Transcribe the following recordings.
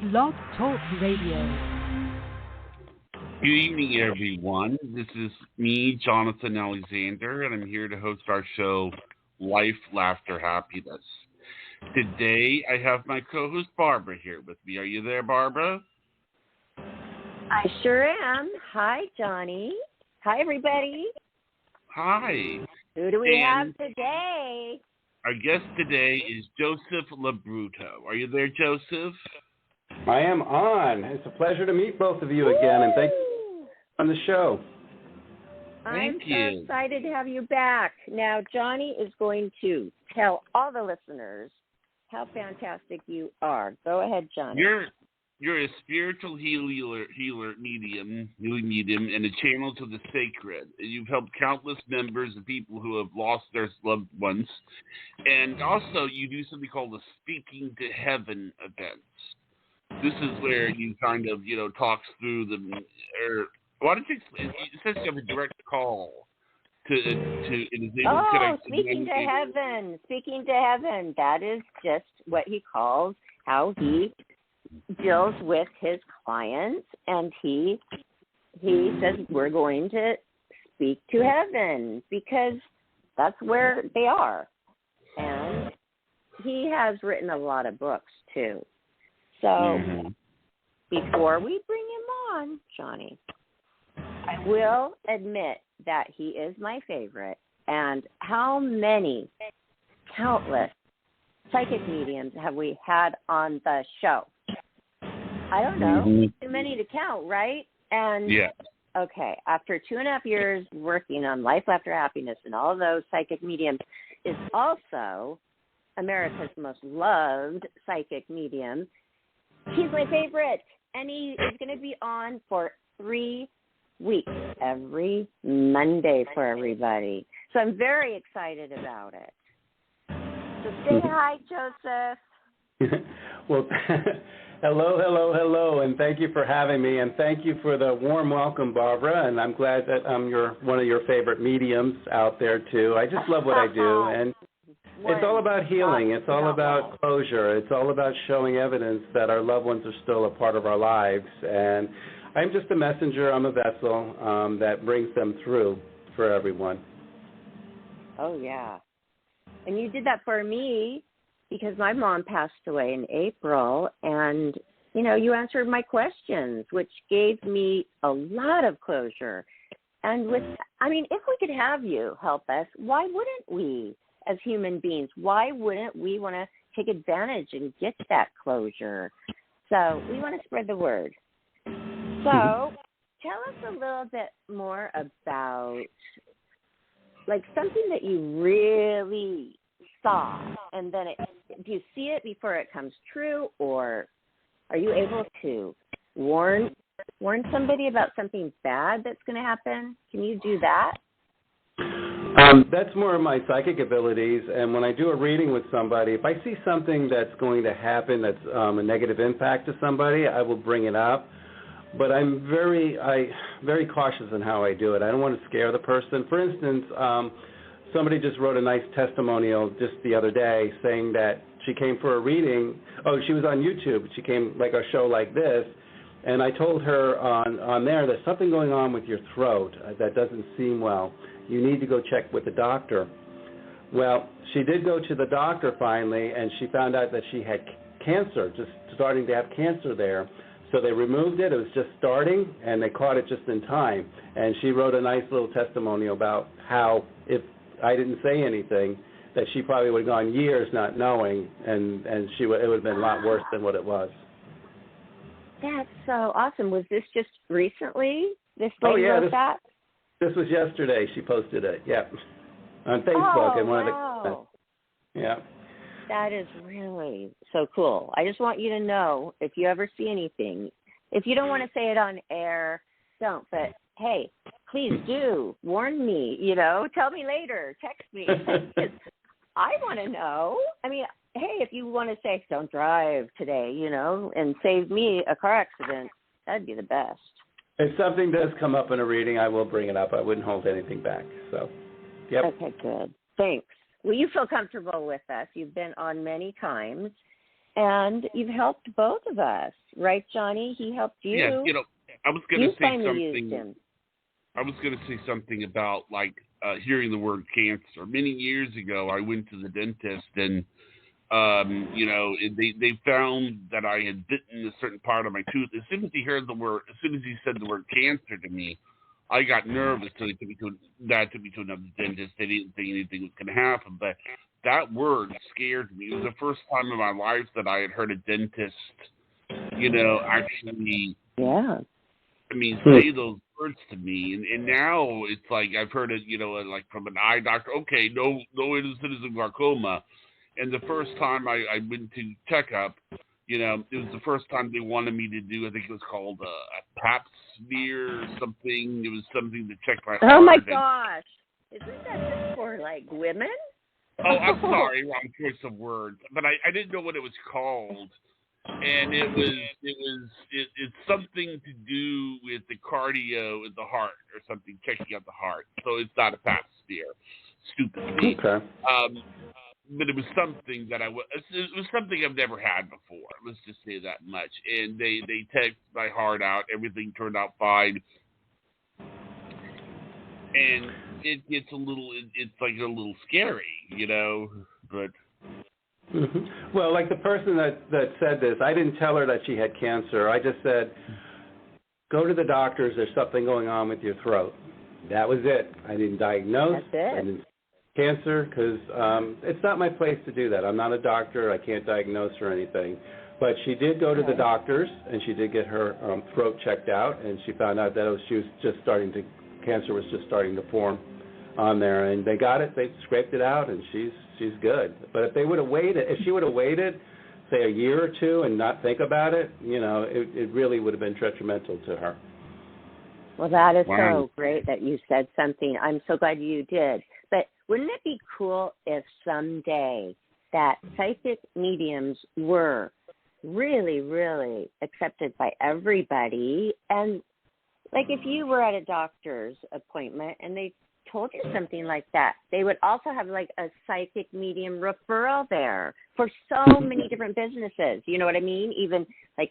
Blog Talk Radio. Good evening, everyone. This is me, Jonathan Alexander, and I'm here to host our show, Life, Laughter, Happiness. Today, I have my co-host, Barbara, here with me. Are you there, Barbara? I sure am. Hi, Johnny. Hi, everybody. Hi. Who do we have today? Our guest today is Joseph LoBrutto. Are you there, Joseph? I am on. It's a pleasure to meet both of you again, and thank you on the show. I'm so excited to have you back. Now, Johnny is going to tell all the listeners how fantastic you are. Go ahead, Johnny. You're a spiritual healer medium, and a channel to the sacred. You've helped countless members of people who have lost their loved ones. And also, you do something called the Speaking to Heaven events. This is where you kind of, talks through why don't you explain? It says you have a direct call to Speaking to Heaven. Speaking to Heaven. That is just what he calls how he deals with his clients, and he says we're going to speak to heaven because that's where they are. And he has written a lot of books too. So before we bring him on, Johnny, I will admit that he is my favorite. And how many countless psychic mediums have we had on the show? I don't know. Too many to count, right? And okay, after 2.5 years working on Life After Happiness and all those psychic mediums, is also America's most loved psychic medium. He's my favorite, and he is going to be on for 3 weeks, every Monday for everybody. So I'm very excited about it. So say hi, Joseph. Well, hello, and thank you for having me, and thank you for the warm welcome, Barbara, and I'm glad that I'm one of your favorite mediums out there, too. I just love what I do, and it's all about healing. It's all about closure. It's all about showing evidence that our loved ones are still a part of our lives, and I'm just a messenger. I'm a vessel that brings them through for everyone. Oh, yeah. And you did that for me because my mom passed away in April, and, you answered my questions, which gave me a lot of closure. And if we could have you help us, why wouldn't we as human beings? Why wouldn't we want to take advantage and get that closure? So we want to spread the word. So tell us a little bit more about, something that you really saw, and then do you see it before it comes true, or are you able to warn somebody about something bad that's going to happen? Can you do that? That's more of my psychic abilities, and when I do a reading with somebody, if I see something that's going to happen that's a negative impact to somebody, I will bring it up. But I'm very cautious in how I do it. I don't want to scare the person. For instance, somebody just wrote a nice testimonial just the other day saying that she came for a reading. Oh, she was on YouTube. She came like a show like this, and I told her on there there's something going on with your throat that doesn't seem well. You need to go check with the doctor. Well, she did go to the doctor finally, and she found out that she had cancer, just starting to have cancer there. So they removed it. It was just starting, and they caught it just in time. And she wrote a nice little testimonial about how if I didn't say anything, that she probably would have gone years not knowing, and it would have been a lot worse than what it was. That's so awesome. Was this just recently? This lady wrote that? This was yesterday. She posted it, on Facebook. Oh, and one wow. of the, yeah. That is really so cool. I just want you to know, if you ever see anything, if you don't want to say it on air, don't. But, hey, please do. Warn me, Tell me later. Text me. I want to know. Hey, if you want to say, don't drive today, and save me a car accident, that'd be the best. If something does come up in a reading, I will bring it up. I wouldn't hold anything back. So, yep. Okay, good. Thanks. Well, you feel comfortable with us. You've been on many times. and you've helped both of us, right, Johnny? He helped you. Yeah, I was going to say finally used something. him. I was going to say something about hearing the word cancer. Many years ago, I went to the dentist, and they found that I had bitten a certain part of my tooth. As soon as he said the word cancer to me, I got nervous. So he took me to another dentist. They didn't think anything was going to happen, but that word scared me. It was the first time in my life that I had heard a dentist, actually. Yeah. Say those words to me, and now it's like I've heard it, like from an eye doctor. Okay, no incidence of glaucoma. And the first time I went to checkup, it was the first time they wanted me to do. I think it was called a pap smear or something. It was something to check my heart. Oh my gosh! Isn't that just for women? Oh, I'm sorry, wrong choice of words. But I didn't know what it was called. And it's something to do with the cardio in the heart or something, checking out the heart. So it's not a pap smear. Stupid to me. Okay. But it was something that it was something I've never had before. Let's just say that much. And they checked my heart out. Everything turned out fine. And it gets it's like a little scary, but. Mm-hmm. Well, like the person that said this, I didn't tell her that she had cancer. I just said, go to the doctors. There's something going on with your throat. That was it. I didn't diagnose. That's it. I didn't cancer because it's not my place to do that. I'm not a doctor. I can't diagnose or anything. But she did go to the doctors, and she did get her throat checked out, and she found out that cancer was just starting to form on there, and they got it. They scraped it out, and she's good. But if she would have waited, say a year or two, and not think about it, it really would have been detrimental to her. Well, that is so great that you said something. I'm so glad you did. But wouldn't it be cool if someday that psychic mediums were really, really accepted by everybody? And if you were at a doctor's appointment and they told you something like that, they would also have a psychic medium referral there for so many different businesses. You know what I mean? Even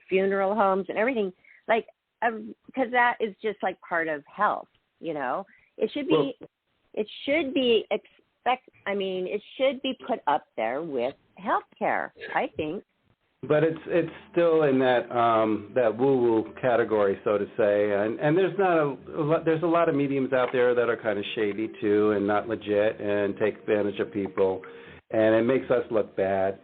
funeral homes and everything. Because that is just part of health. It should be. It should be it should be put up there with healthcare, I think. But it's still in that woo-woo category, so to say, and there's a lot of mediums out there that are kind of shady too, and not legit, and take advantage of people, and it makes us look bad.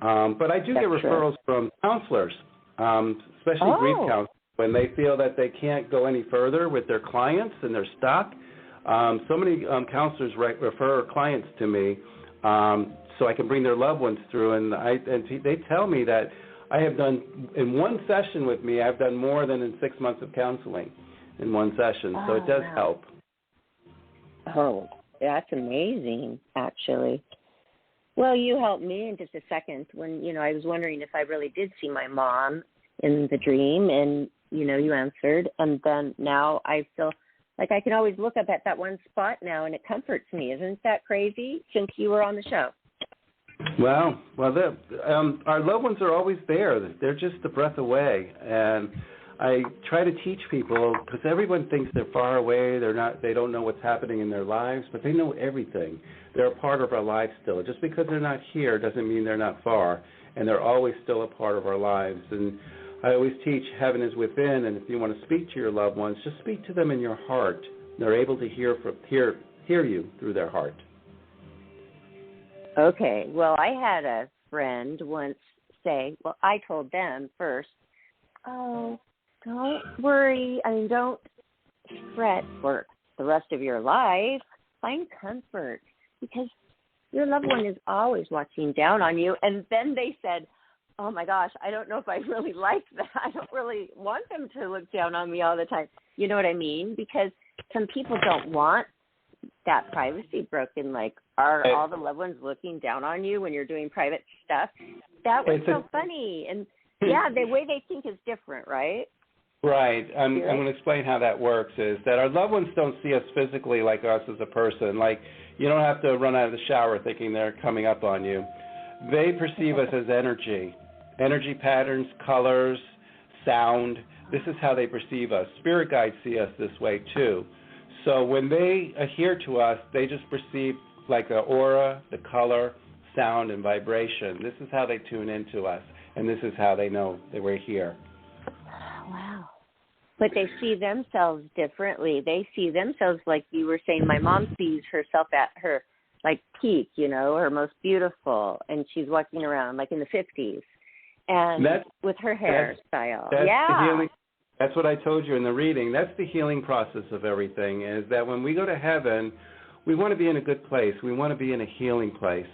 But I do get referrals from counselors, especially grief counselors, when they feel that they can't go any further with their clients and they're stuck. So many counselors refer clients to me. So I can bring their loved ones through, and they tell me that I have done, in one session with me, I've done more than in 6 months of counseling in one session, so it does help. Oh, that's amazing, actually. Well, you helped me in just a second when, I was wondering if I really did see my mom in the dream, and, you answered, and then now I feel like I can always look up at that one spot now, and it comforts me. Isn't that crazy, since you were on the show? Well, our loved ones are always there. They're just a breath away, and I try to teach people, because everyone thinks they're far away. They don't know what's happening in their lives, but they know everything. They're a part of our lives still. Just because they're not here doesn't mean they're not far, and they're always still a part of our lives. And I always teach heaven is within, and if you want to speak to your loved ones, just speak to them in your heart. They're able to hear you through their heart. Okay, well, I had a friend once say, I told them first, don't worry, don't fret for the rest of your life. Find comfort, because your loved one is always watching down on you. And then they said, oh my gosh, I don't know if I really like that. I don't really want them to look down on me all the time. You know what I mean? Because some people don't want that privacy broken. Are all the loved ones looking down on you when you're doing private stuff? That was so funny. And the way they think is different, right? Right. I'm going to explain how that works, is that our loved ones don't see us physically like us as a person. You don't have to run out of the shower thinking they're coming up on you. They perceive us as energy. energy patterns, colors, sound. This is how they perceive us. Spirit guides see us this way too. So when they adhere to us, they just perceive like the aura, the color, sound, and vibration. This is how they tune into us, and this is how they know that we're here. Wow. But they see themselves differently. They see themselves like you were saying. My mom sees herself at her like peak, you know, her most beautiful, and she's walking around like in the 50s, and with her hairstyle. That's yeah. The healing. That's what I told you in the reading. That's the healing process of everything, is that when we go to heaven, we want to be in a good place. We want to be in a healing place.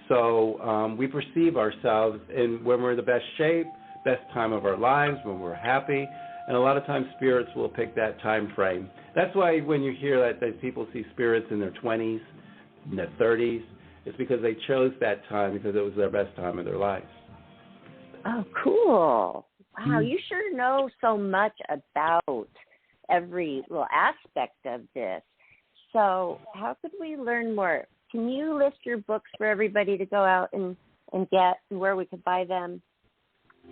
So we perceive ourselves when we're in the best shape, best time of our lives, when we're happy, and a lot of times spirits will pick that time frame. That's why when you hear that people see spirits in their 20s, in their 30s, it's because they chose that time because it was their best time of their lives. Oh, cool. Wow, you sure know so much about every little aspect of this. So how could we learn more? Can you list your books for everybody to go out and get, and where we could buy them?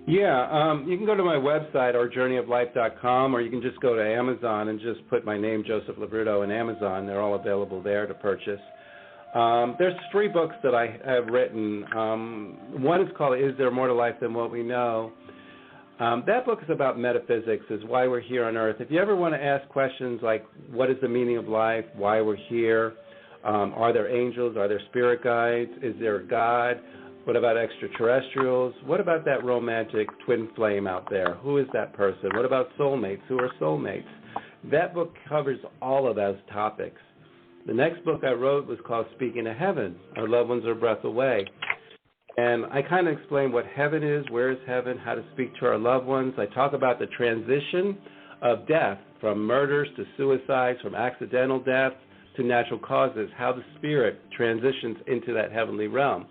Yeah, you can go to my website, ourjourneyoflife.com, or you can just go to Amazon and just put my name, Joseph LoBrutto, in Amazon. They're all available there to purchase. There's 3 books that I have written. One is called Is There More to Life Than What We Know? That book is about metaphysics, is why we're here on Earth. If you ever want to ask questions like what is the meaning of life, why we're here, are there angels, are there spirit guides, is there a God, what about extraterrestrials, what about that romantic twin flame out there, who is that person, what about soulmates, who are soulmates? That book covers all of those topics. The next book I wrote was called Speaking to Heaven, Our Loved Ones Are a Breath Away. And I kind of explain what heaven is, where is heaven, how to speak to our loved ones. I talk about the transition of death, from murders to suicides, from accidental death to natural causes, how the spirit transitions into that heavenly realm.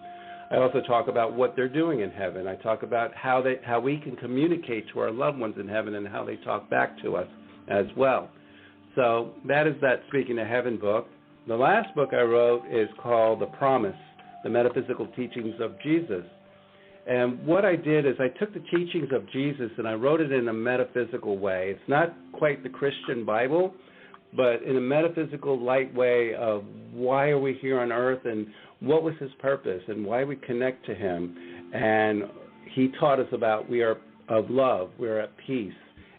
I also talk about what they're doing in heaven. I talk about how we can communicate to our loved ones in heaven and how they talk back to us as well. So that is that Speaking to Heaven book. The last book I wrote is called The Promise, The Metaphysical Teachings of Jesus. And what I did is I took the teachings of Jesus and I wrote it in a metaphysical way. It's not quite the Christian Bible, but in a metaphysical, light way of why are we here on earth and what was his purpose and why we connect to him. And he taught us about we are of love, we're at peace,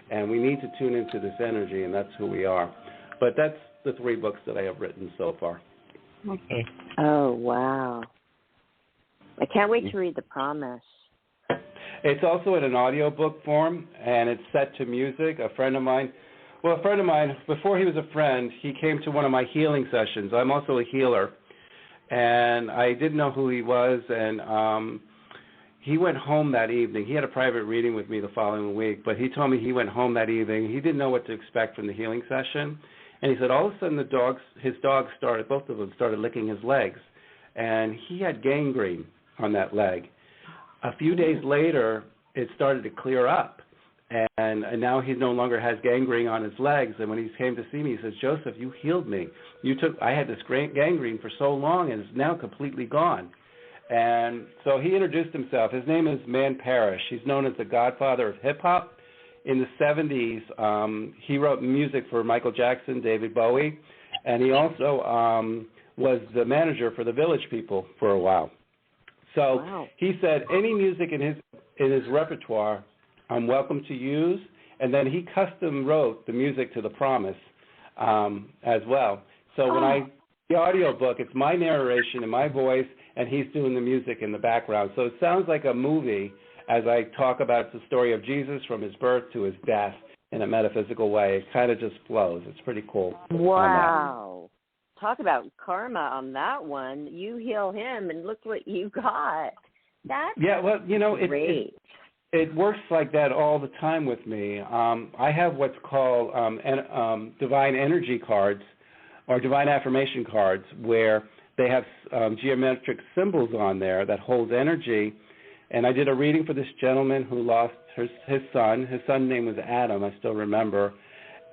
and we need to tune into this energy, and that's who we are. But that's the 3 books that I have written so far. Okay. Oh, wow. I can't wait to read The Promise. It's also in an audiobook form, and it's set to music. A friend of mine, before he was a friend, he came to one of my healing sessions. I'm also a healer, and I didn't know who he was, and he went home that evening. He had a private reading with me the following week, but he told me he went home that evening. He didn't know what to expect from the healing session, and he said all of a sudden his dogs both of them started licking his legs, and he had gangrene on that leg. A few days later, it started to clear up, and now he no longer has gangrene on his legs. And when he came to see me, he says, Joseph, you healed me. I had this gangrene for so long, and it's now completely gone. And so he introduced himself. His name is Man Parrish. He's known as the godfather of hip-hop. In the 70s, he wrote music for Michael Jackson, David Bowie, and he also was the manager for the Village People for a while. So wow. He said any music in his repertoire I'm welcome to use, and then he custom wrote the music to The Promise as well. So when the audio book, it's my narration in my voice, and he's doing the music in the background. So it sounds like a movie as I talk about the story of Jesus from his birth to his death in a metaphysical way. It kind of just flows. It's pretty cool. Wow. Talk about karma on that one. You heal him, and look what you got. That's great. It works like that all the time with me. I have what's called divine energy cards or divine affirmation cards, where they have geometric symbols on there that hold energy. And I did a reading for this gentleman who lost his son. His son's name was Adam, I still remember.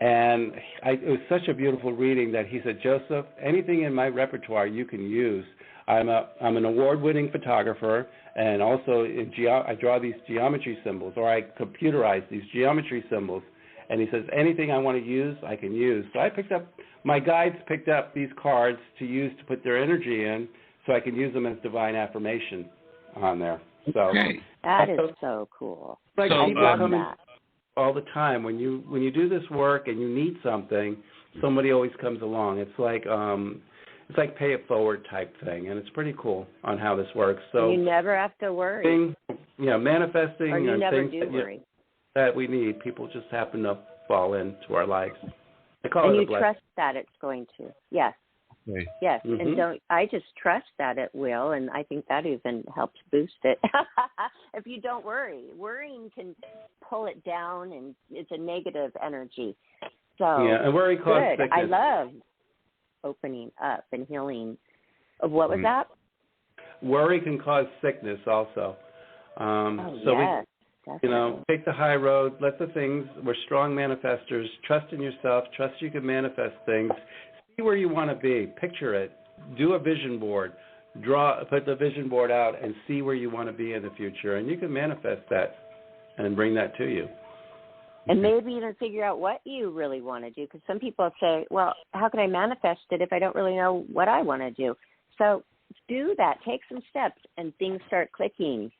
And it was such a beautiful reading that he said, Joseph, anything in my repertoire you can use. I'm an award-winning photographer, and also I draw these geometry symbols, or I computerize these geometry symbols. And he says, anything I want to use, I can use. So my guides picked up these cards to use to put their energy in, so I can use them as divine affirmation on there. So that is so cool. Like so, people come in all the time. When you do this work and you need something, somebody always comes along. It's like pay it forward type thing, and it's pretty cool on how this works. So you never have to worry. Manifesting or you and never things do worry. that we need, people just happen to fall into our lives. I call and it a you blessing. trust that it's going to. Yes. Okay. Yes, Mm-hmm. and I just trust that it will, and I think that even helps boost it. If you don't worry, worrying can pull it down, and it's a negative energy. So and worry causes sickness. I love opening up and healing. What was that? Worry can cause sickness also. Yes. Take the high road. We're strong manifestors. Trust in yourself. Trust you can manifest things. See where you want to be. Picture it. Do a vision board. Put the vision board out and see where you want to be in the future. And you can manifest that and bring that to you. And maybe even figure out what you really want to do. Because some people say, well, how can I manifest it if I don't really know what I want to do? So do that. Take some steps and things start clicking.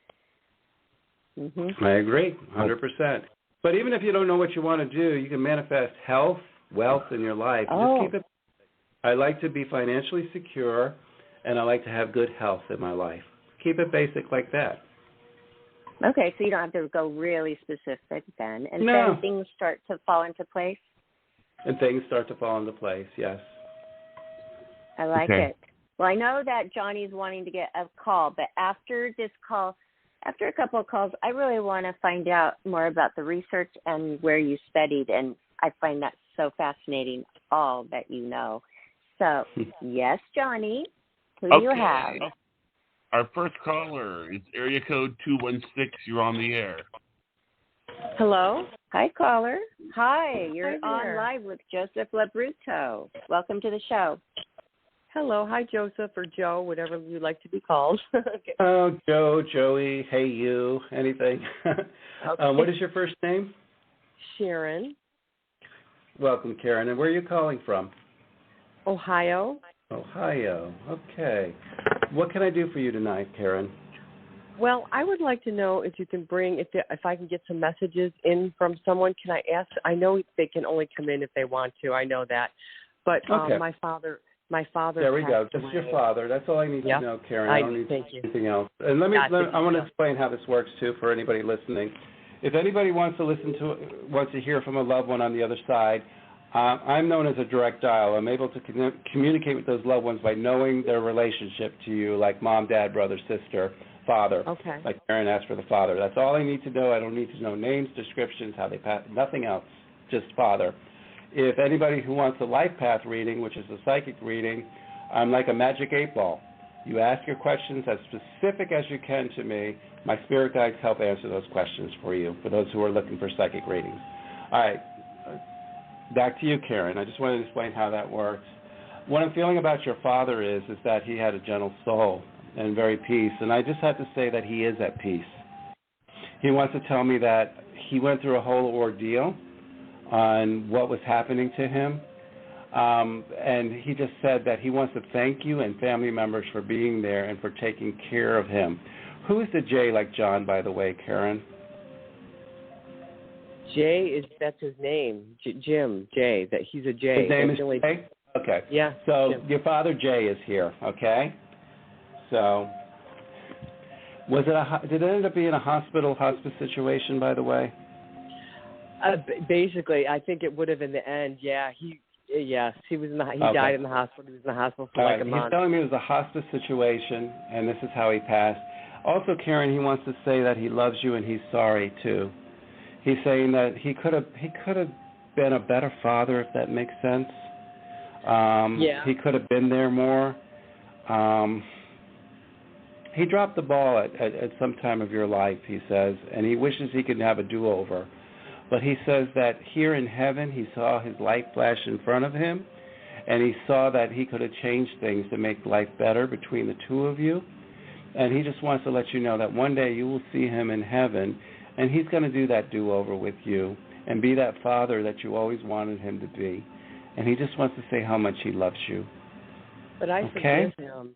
Mm-hmm. I agree, 100%. But even if you don't know what you want to do, you can manifest health, wealth in your life. Just keep it. I like to be financially secure, and I like to have good health in my life. Keep it basic like that. Okay, so you don't have to go really specific then. And then things start to fall into place? And things start to fall into place, yes. I like it. Well, I know that Johnny's wanting to get a call, but after this call, after a couple of calls, I really want to find out more about the research and where you studied, and I find that so fascinating, all that you know. So, yes, Johnny, who do you have? Our first caller is area code 216. You're on the air. Hello? Hi, caller. Hi, you're on live with Joseph LoBrutto. Welcome to the show. Hello. Hi, Joseph, or Joe, whatever you like to be called. Okay. Oh, Joe, Joey, hey, you, anything. What is your first name? Sharon. Welcome, Karen. And where are you calling from? Ohio. Ohio. Okay. What can I do for you tonight, Karen? Well, I would like to know if you can bring, if I can get some messages in from someone. Can I ask? I know they can only come in if they want to. I know that. But my father. There we go. Just your father. That's all I need to know, Karen. I don't need anything else. And I want to explain how this works too for anybody listening. If anybody wants to hear from a loved one on the other side, I'm known as a direct dial. I'm able to communicate with those loved ones by knowing their relationship to you, like mom, dad, brother, sister, father. Okay. Like Karen asked for the father. That's all I need to know. I don't need to know names, descriptions, how they pass, nothing else, just father. If anybody who wants a life path reading, which is a psychic reading, I'm like a magic 8-ball. You ask your questions as specific as you can to me. My spirit guides help answer those questions for you, for those who are looking for psychic readings. All right. Back to you, Karen. I just wanted to explain how that works. What I'm feeling about your father is that he had a gentle soul and very peace, and I just have to say that he is at peace. He wants to tell me that he went through a whole ordeal on what was happening to him, and he just said that he wants to thank you and family members for being there and for taking care of him. Who is the J like John, by the way, Karen? Jay that's his name. Jim, Jay, that he's a Jay. His name is Jay? Okay. Yeah. So Jim. Your father Jay is here, okay? So did it end up being a hospice situation, by the way? Basically, I think it would have in the end. Yeah, he was he died in the hospital. He was in the hospital for like a month. He's telling me it was a hospice situation, and this is how he passed. Also, Karen, he wants to say that he loves you and he's sorry too. He's saying that he could have been a better father, if that makes sense. He could have been there more. He dropped the ball at some time of your life, he says, and he wishes he could have a do-over. But he says that here in heaven he saw his light flash in front of him, and he saw that he could have changed things to make life better between the two of you. And he just wants to let you know that one day you will see him in heaven, and he's going to do that do-over with you and be that father that you always wanted him to be. And he just wants to say how much he loves you. But I forgive him.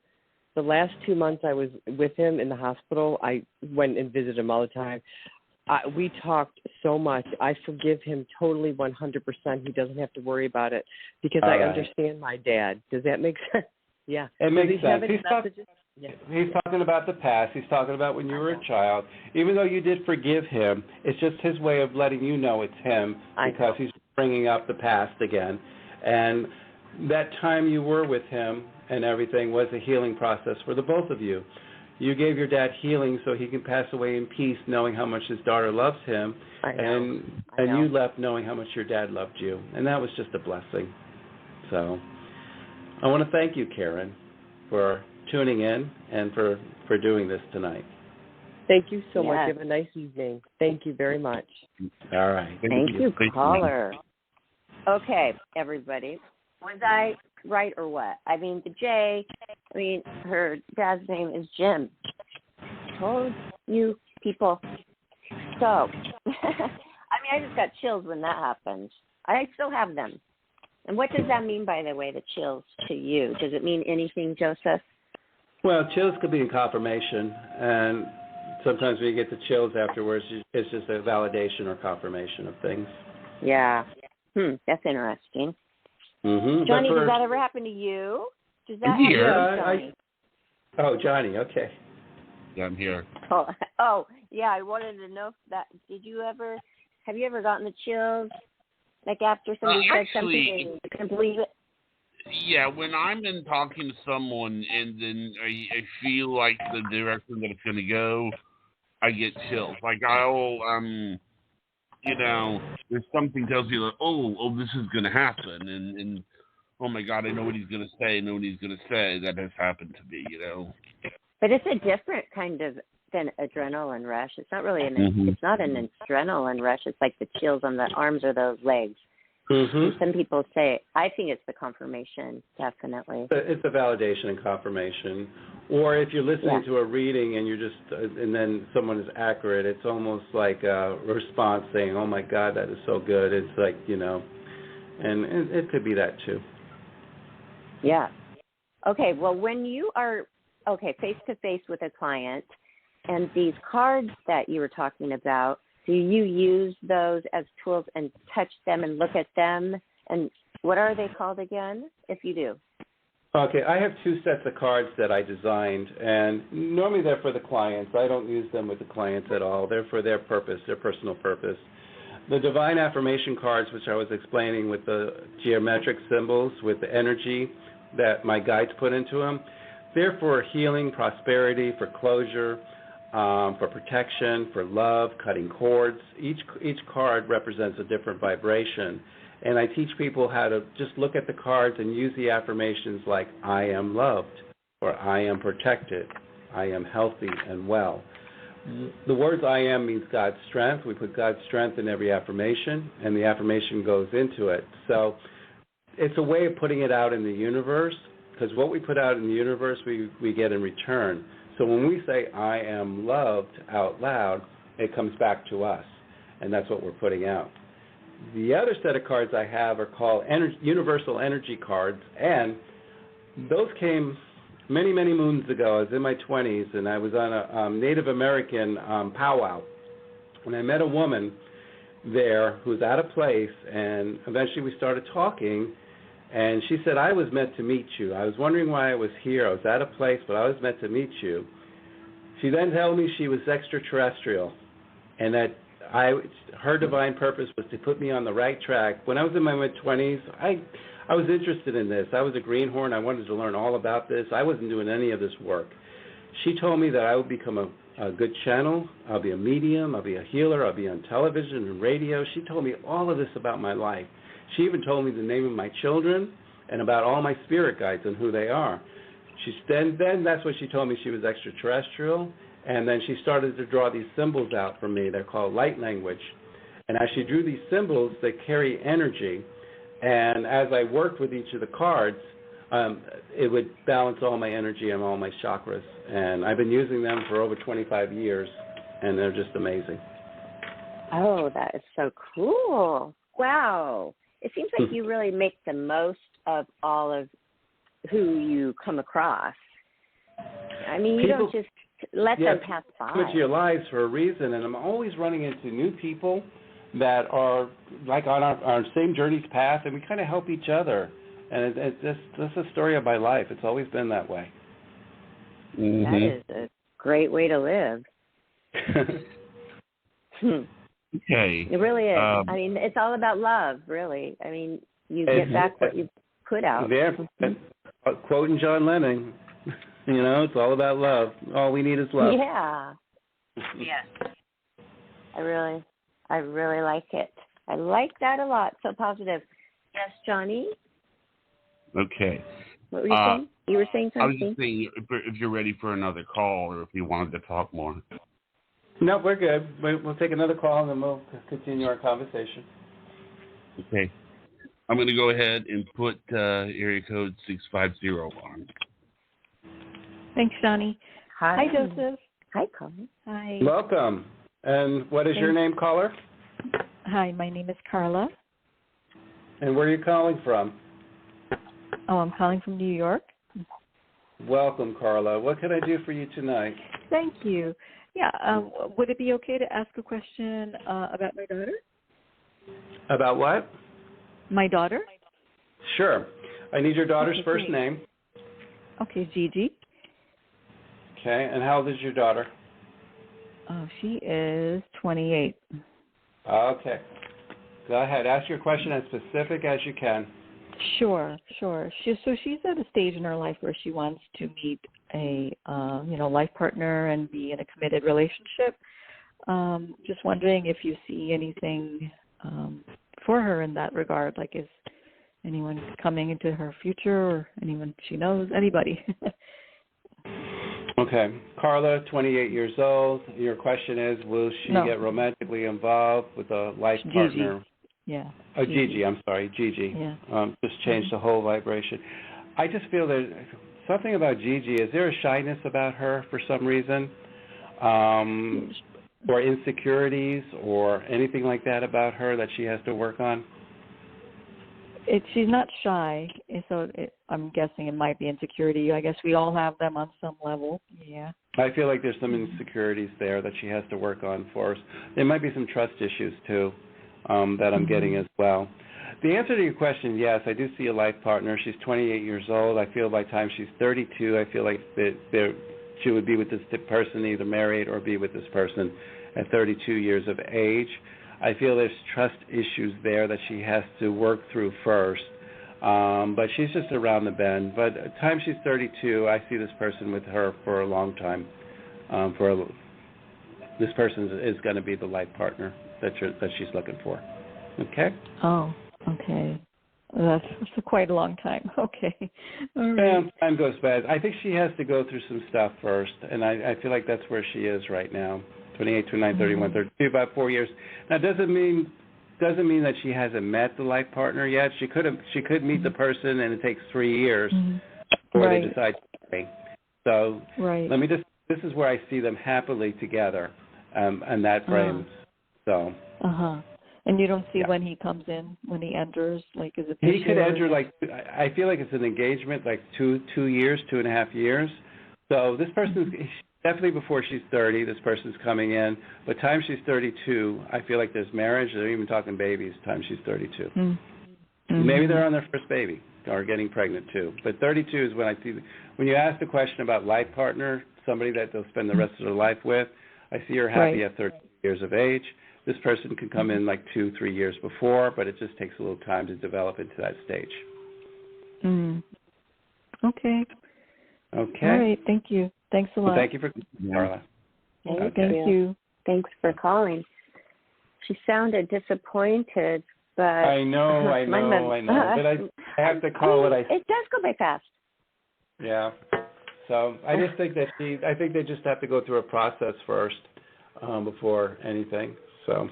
The last 2 months I was with him in the hospital, I went and visited him all the time. We talked so much. I forgive him totally 100%. He doesn't have to worry about it because I understand my dad. Does that make sense? Yeah. It makes sense. He's talking about the past. He's talking about when you were a child. Even though you did forgive him, it's just his way of letting you know it's him because he's bringing up the past again. And that time you were with him and everything was a healing process for the both of you. You gave your dad healing so he can pass away in peace, knowing how much his daughter loves him, and you left knowing how much your dad loved you, and that was just a blessing. So I want to thank you, Karen, for tuning in and for doing this tonight. Thank you so much. Have a nice evening. Thank you very much. All right. Thank you, caller. Okay, everybody. Was I right or what? I mean, her dad's name is Jim. Told you people. So, I just got chills when that happens. I still have them. And what does that mean, by the way, the chills to you? Does it mean anything, Joseph? Well, chills could be in confirmation, and sometimes when you get the chills afterwards, it's just a validation or confirmation of things. Yeah. That's interesting. Mm-hmm. Johnny, does that ever happen to you? Does that I'm here. Johnny? Johnny, okay. Yeah, I'm here. Oh, yeah, I wanted to know if that, have you ever gotten the chills? Like after somebody said something and you couldn't believe it? Yeah, when I'm in talking to someone and then I feel like the direction that it's going to go, I get chills. Like I'll, there's something tells me like, oh, this is going to happen, and oh my God, I know what he's going to say. That has happened to me, But it's a different kind of than adrenaline rush. It's not really it's not an adrenaline rush. It's like the chills on the arms or the legs. Mm-hmm. Some people say, I think it's the confirmation, definitely. It's a validation and confirmation. Or if you're listening to a reading and you're just, and then someone is accurate, it's almost like a response saying, oh my God, that is so good. It's like, and it could be that too. Yeah. Okay, well, when you are, face-to-face with a client, and these cards that you were talking about, do you use those as tools and touch them and look at them? And what are they called again, if you do? Okay, I have 2 sets of cards that I designed, and normally they're for the clients. I don't use them with the clients at all. They're for their purpose, their personal purpose. The Divine Affirmation cards, which I was explaining with the geometric symbols, with the energy that my guides put into them, they're for healing, prosperity, for closure, for protection, for love, cutting cords. Each card represents a different vibration. And I teach people how to just look at the cards and use the affirmations like, I am loved, or I am protected, I am healthy and well. The words I am means God's strength. We put God's strength in every affirmation, and the affirmation goes into it. So it's a way of putting it out in the universe, because what we put out in the universe, we get in return. So when we say, I am loved out loud, it comes back to us, and that's what we're putting out. The other set of cards I have are called Universal Energy cards, and those came many, many moons ago. I was in my 20s, and I was on a Native American powwow, and I met a woman there who was out of place, and eventually we started talking, and she said, I was meant to meet you. I was wondering why I was here. I was out of place, but I was meant to meet you. She then told me she was extraterrestrial, and that her divine purpose was to put me on the right track. When I was in my mid-20s, I was interested in this. I was a greenhorn. I wanted to learn all about this. I wasn't doing any of this work. She told me that I would become a good channel. I'll be a medium. I'll be a healer. I'll be on television and radio. She told me all of this about my life. She even told me the name of my children and about all my spirit guides and who they are. Then that's when she told me she was extraterrestrial, and then she started to draw these symbols out for me. They're called light language. And as she drew these symbols, they carry energy, And as I worked with each of the cards, it would balance all my energy and all my chakras. And I've been using them for over 25 years, and they're just amazing. Oh, that is so cool. Wow. It seems like you really make the most of all of who you come across. I mean, you don't just let them pass by. Come into your lives for a reason, and I'm always running into new people that are like on our same journey's path, and we kind of help each other. And that's the story of my life. It's always been that way. Mm-hmm. That is a great way to live. Okay. It really is. I mean, it's all about love, really. I mean, you get back what you put out. Yeah. Quoting John Lennon, it's all about love. All we need is love. Yeah. Yes. I really like it. I like that a lot. So positive. Yes, Johnny? Okay. What were you saying? You were saying something? I was just saying if you're ready for another call or if you wanted to talk more. No, we're good. We'll take another call and then we'll continue our conversation. Okay. I'm going to go ahead and put area code 650 on. Thanks, Johnny. Hi. Hi, Joseph. Hi, Colin. Hi. Welcome. And what is your name, caller? Hi, my name is Carla. And where are you calling from? Oh, I'm calling from New York. Welcome, Carla. What can I do for you tonight? Thank you. Yeah, would it be okay to ask a question about my daughter? About what? My daughter? Sure. I need your daughter's first name. Okay, Gigi. Okay, and how old is your daughter? Oh, she is 28. Okay. Go ahead. Ask your question as specific as you can. Sure. She's at a stage in her life where she wants to meet a life partner and be in a committed relationship. Just wondering if you see anything for her in that regard. Like, is anyone coming into her future or anyone she knows? Anybody? Okay. Carla, 28 years old. Your question is, will she get romantically involved with a life partner? Yeah. Oh, Gigi. I'm sorry, Gigi. Yeah. Just change the whole vibration. I just feel there's something about Gigi. Is there a shyness about her for some reason? Or insecurities or anything like that about her that she has to work on? She's not shy, so I'm guessing it might be insecurity. I guess we all have them on some level. Yeah. I feel like there's some insecurities there that she has to work on for us. There might be some trust issues, too, that I'm getting as well. The answer to your question, yes, I do see a life partner. She's 28 years old. I feel by the time she's 32, I feel like she would be with this person, either married or be with this person at 32 years of age. I feel there's trust issues there that she has to work through first, but she's just around the bend. But by the time she's 32, I see this person with her for a long time. This person is going to be the life partner that she's looking for. Okay? Oh, okay. That's quite a long time. Okay. All right. Time goes fast. I think she has to go through some stuff first, and I feel like that's where she is right now. 28, 29, 31, 32, about 4 years. Now, doesn't mean that she hasn't met the life partner yet. She could meet the person, and it takes 3 years before they decide to stay. So this is where I see them happily together, and that frames. So. And you don't see when he comes in, when he enters, like, is it? He could enter I feel like it's an engagement, like 2 years, 2.5 years. So this person's definitely before she's 30. This person's coming in. By the time she's 32, I feel like there's marriage. They're even talking babies. By the time she's 32. Maybe they're on their first baby or getting pregnant too. But 32 is when I see. When you ask the question about life partner, somebody that they'll spend the rest of their life with, I see her happy at 30 years of age. This person can come in like 2-3 years before, but it just takes a little time to develop into that stage. Okay. All right. Thank you. Thanks a lot. Well, thank you for Carla. Thank you. Thanks for calling. She sounded disappointed, but I know. But I have to call it. It does go by fast. Yeah. So I just think that I think they just have to go through a process first before anything. So.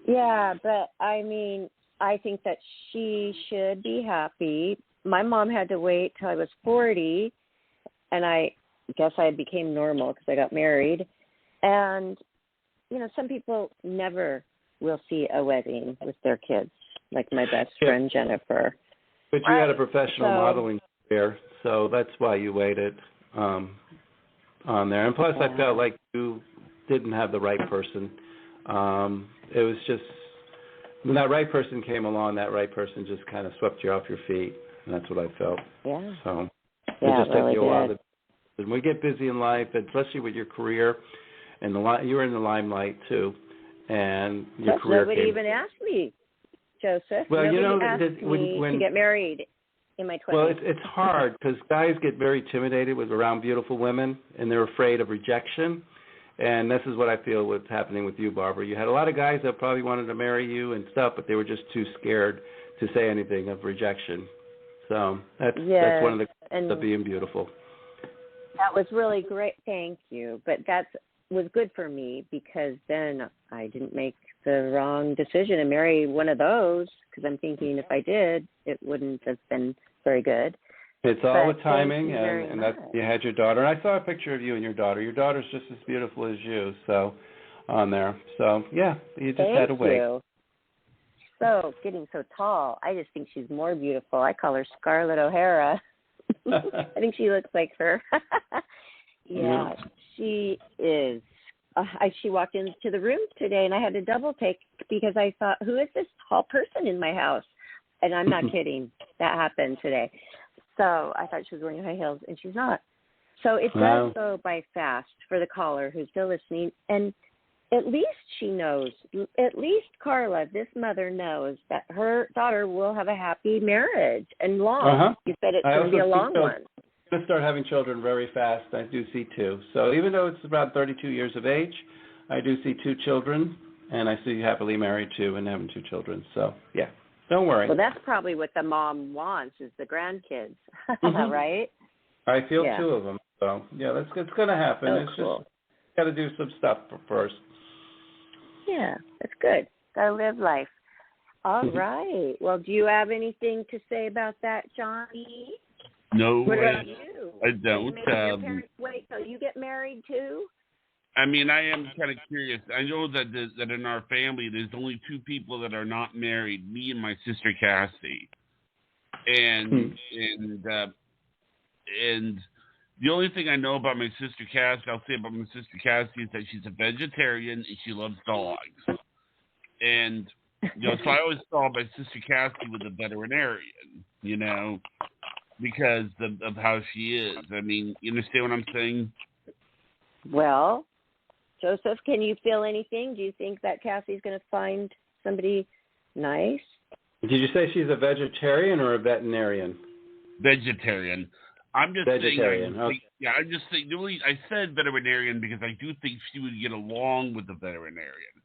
Yeah, but I mean, I think that she should be happy. My mom had to wait till I was 40, and I guess I became normal because I got married. And, you know, some people never will see a wedding with their kids, like my best friend Jennifer. But you had a professional modeling career, so that's why you waited on there. And plus, I felt like you didn't have the right person. It was just, when that right person came along, that right person just kind of swept you off your feet, and that's what I felt. Yeah. So yeah, it just really took you a while. did. When we get busy in life, especially with your career, and you were in the limelight too, and your career nobody came. even asked me, Joseph. Well, nobody asked me to get married in my 20s. Well, it's hard because guys get very intimidated around beautiful women, and they're afraid of rejection. And this is what I feel was happening with you, Barbara. You had a lot of guys that probably wanted to marry you and stuff, but they were just too scared to say anything of rejection. So that's one of the things of being beautiful. That was really great. Thank you. But that was good for me because then I didn't make the wrong decision and marry one of those, because I'm thinking if I did, it wouldn't have been very good. It's all with timing, and that's, you had your daughter. And I saw a picture of you and your daughter. Your daughter's just as beautiful as you, so on there. So, yeah, you just had to wait. Thank you. So, getting so tall, I just think she's more beautiful. I call her Scarlett O'Hara. I think she looks like her. Yeah, she is. She walked into the room today, and I had to double take because I thought, who is this tall person in my house? And I'm not kidding. That happened today. So I thought she was wearing high heels, and she's not. So it does go by fast for the caller who's still listening. And at least she knows, at least Carla, this mother knows that her daughter will have a happy marriage and long. You said it's going to be a long one. I'm going to start having children very fast. I do see 2. So even though it's about 32 years of age, I do see 2 children, and I see you happily married too and having 2 children. So, yeah. Don't worry. Well, that's probably what the mom wants is the grandkids, right? I feel 2 of them. So, yeah, it's going to happen. Oh, it's cool. just got to do some stuff first. Yeah, that's good. Got to live life. All right. Well, do you have anything to say about that, Johnny? No, what about you? I don't. Maybe your parents wait till you get married, too? I mean, I am kind of curious. I know that that in our family, there's only 2 people that are not married: me and my sister Cassie. And the only thing I know about my sister Cassie, I'll say about my sister Cassie, is that she's a vegetarian and she loves dogs. And so I always saw my sister Cassie with a veterinarian, because of how she is. I mean, you understand what I'm saying? Well, Joseph, can you feel anything? Do you think that Cassie's going to find somebody nice? Did you say she's a vegetarian or a veterinarian? Vegetarian. I'm just vegetarian. saying. Yeah, I'm just saying. I said veterinarian because I do think she would get along with the veterinarian,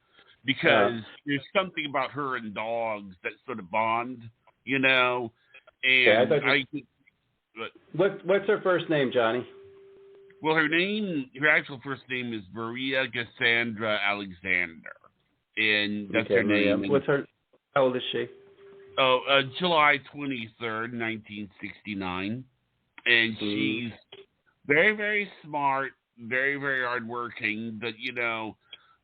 because there's something about her and dogs that sort of bond, And what's her first name, Johnny? Well, her actual first name is Maria Cassandra Alexander, and that's her name. How old is she? July 23rd, 1969, and she's very, very smart, very, very hardworking. But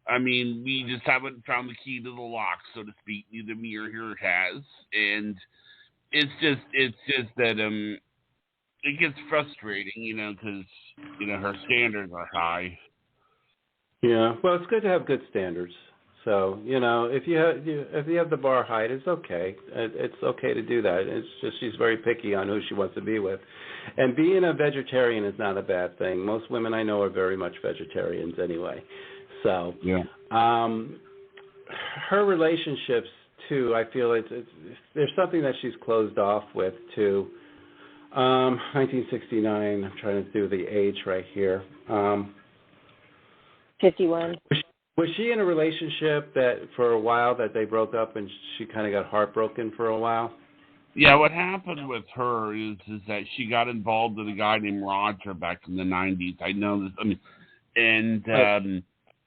I mean, we just haven't found the key to the lock, so to speak. Neither me or her has, and it's just that it gets frustrating, because her standards are high. Yeah, well, it's good to have good standards. So if you have the bar high, it's okay. It's okay to do that. It's just she's very picky on who she wants to be with, and being a vegetarian is not a bad thing. Most women I know are very much vegetarians anyway. So her relationships too, I feel there's something that she's closed off with too. 1969. I'm trying to do the age right here. 51. Was she in a relationship that for a while that they broke up and she kind of got heartbroken for a while? Yeah, what happened with her is that she got involved with a guy named Roger back in the 90s. I know this. I mean, and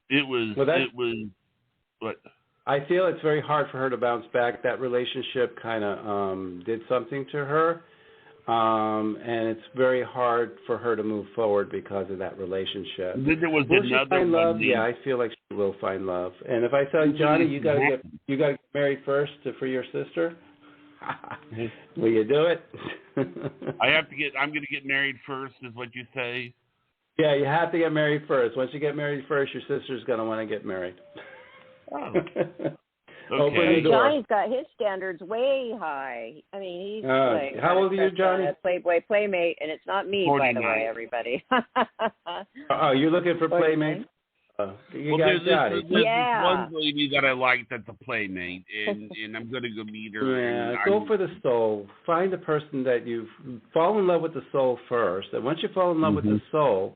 it was what? I feel it's very hard for her to bounce back. That relationship kind of did something to her, and it's very hard for her to move forward because of that relationship. Then there was will she another find one. love? Yeah, I feel like she will find love. And if I tell you, Johnny, you got to get married first for your sister. Will you do it? I'm going to get married first, is what you say? Yeah, you have to get married first. Once you get married first, your sister's going to want to get married. Oh. Open Okay. the door. Johnny's got his standards way high. I mean, he's like, how old are you, Johnny? A Playboy playmate, and it's not me, 49. by the way, everybody. Oh, you're looking for playmates? You got Johnny. Yeah. There's one lady that I like that's a playmate, and I'm going to go meet her. Yeah, go for the soul. Find a person that you fall in love with the soul first, and once you fall in love with the soul,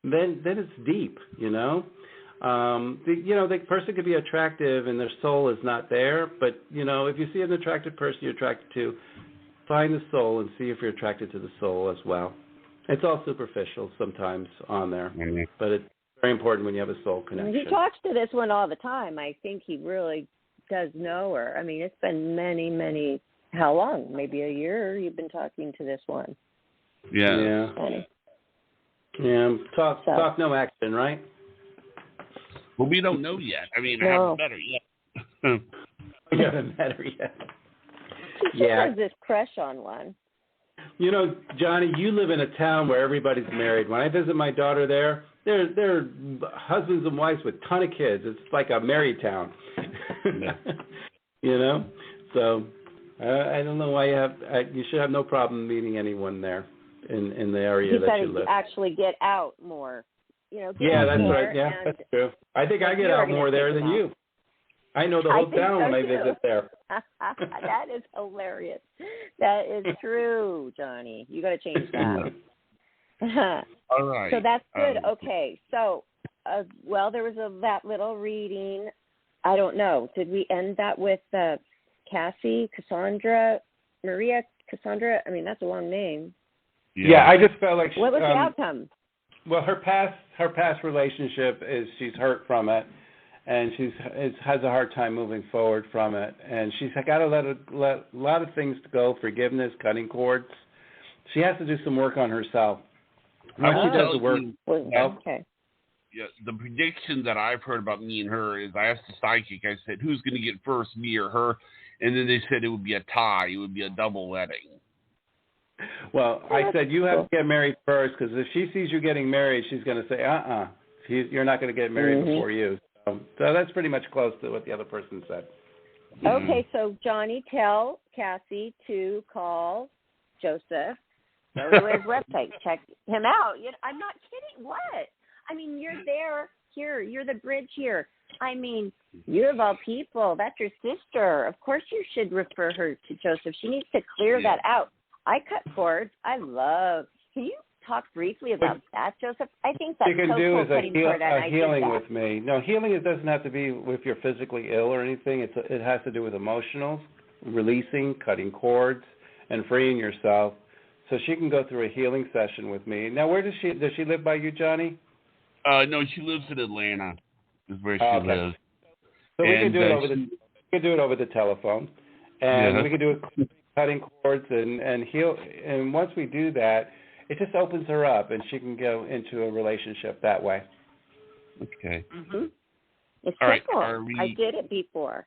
then it's deep. You know, the person could be attractive and their soul is not there. But if you see an attractive person you're attracted to, find the soul and see if you're attracted to the soul as well. It's all superficial sometimes on there, but it's very important when you have a soul connection. He talks to this one all the time. I think he really does know her. I mean, it's been many, how long? Maybe a year you've been talking to this one. Yeah. Talk, no action, right? Well, we don't know yet. I mean, I haven't met her yet. We haven't met her yet. She has this crush on one. Johnny, you live in a town where everybody's married. When I visit my daughter there, they're husbands and wives with a ton of kids. It's like a married town. So I don't know why you should have no problem meeting anyone there in the area that you live. He's got to actually get out more. Yeah, that's right. Yeah, that's true. I think I get out more there than you. I know the whole town when I visit there. That is hilarious. That is true, Johnny. You got to change that. All right. So that's good. Okay. So, there was that little reading. I don't know. Did we end that with Maria Cassandra? I mean, that's a long name. Yeah, I just felt like what was the outcome? Well, her past relationship is she's hurt from it, and has a hard time moving forward from it, and she's got to let a lot of things go, forgiveness, cutting cords. She has to do some work on herself. Once she does the work, okay. Yeah, the prediction that I've heard about me and her is I asked the psychic, I said, who's going to get first, me or her? And then they said it would be a tie. It would be a double wedding. Well, I said you have to get married first, because if she sees you getting married, she's going to say, you're not going to get married before you. So that's pretty much close to what the other person said. Okay, so Johnny, tell Cassie to call Joseph. Go to his website. Check him out. I'm not kidding. What? I mean, you're there. Here, you're the bridge here. I mean, you of all people, that's your sister. Of course you should refer her to Joseph. She needs to clear that out. I cut cords. Can you talk briefly about that, Joseph? I think that's what you can so do cool, is a healing with me. No, healing, it doesn't have to be if you're physically ill or anything. It has to do with emotionals, releasing, cutting cords, and freeing yourself. So she can go through a healing session with me. Now, where does she live by you, Johnny? No, she lives in Atlanta. Is where she lives. So we can do it over the telephone, and we can do it cutting cords and heal. And once we do that, it just opens her up, and she can go into a relationship that way. Okay. It's all simple. Right. I did it before,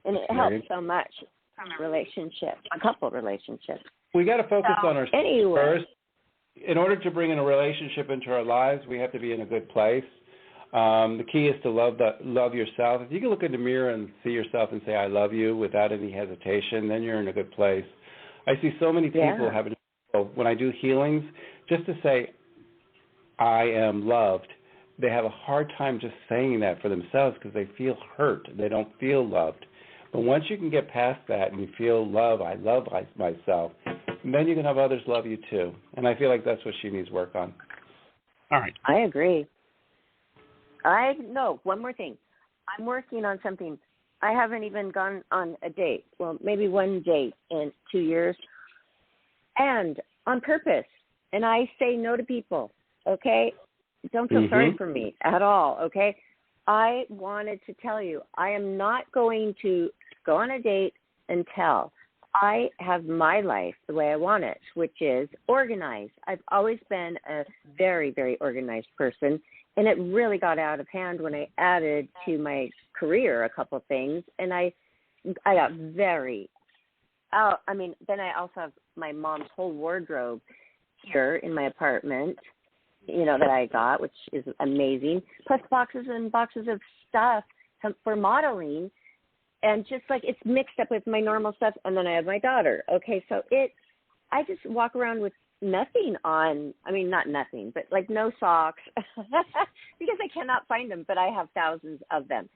and it helps so much from a relationship, a couple relationships. We got to focus on ourselves first. In order to bring in a relationship into our lives, we have to be in a good place. The key is to love yourself. If you can look in the mirror and see yourself and say, I love you, without any hesitation, then you're in a good place. I see so many people having, when I do healings, just to say, I am loved, they have a hard time just saying that for themselves because they feel hurt. They don't feel loved. But once you can get past that and you feel love, I love myself, then you can have others love you too. And I feel like that's what she needs work on. All right. I agree. One more thing. I'm working on something. I haven't even gone on a date. Well, maybe one date in 2 years. And on purpose. And I say no to people, okay? Don't feel sorry for me at all, okay? I wanted to tell you, I am not going to go on a date until I have my life the way I want it, which is organized. I've always been a very, very organized person, and it really got out of hand when I added to my career a couple of things, and I got very out. I mean, then I also have my mom's whole wardrobe here in my apartment, that I got, which is amazing, plus boxes and boxes of stuff for modeling. And just like it's mixed up with my normal stuff, and then I have my daughter. Okay, so I just walk around with nothing on. I mean, not nothing, but like no socks because I cannot find them, but I have thousands of them.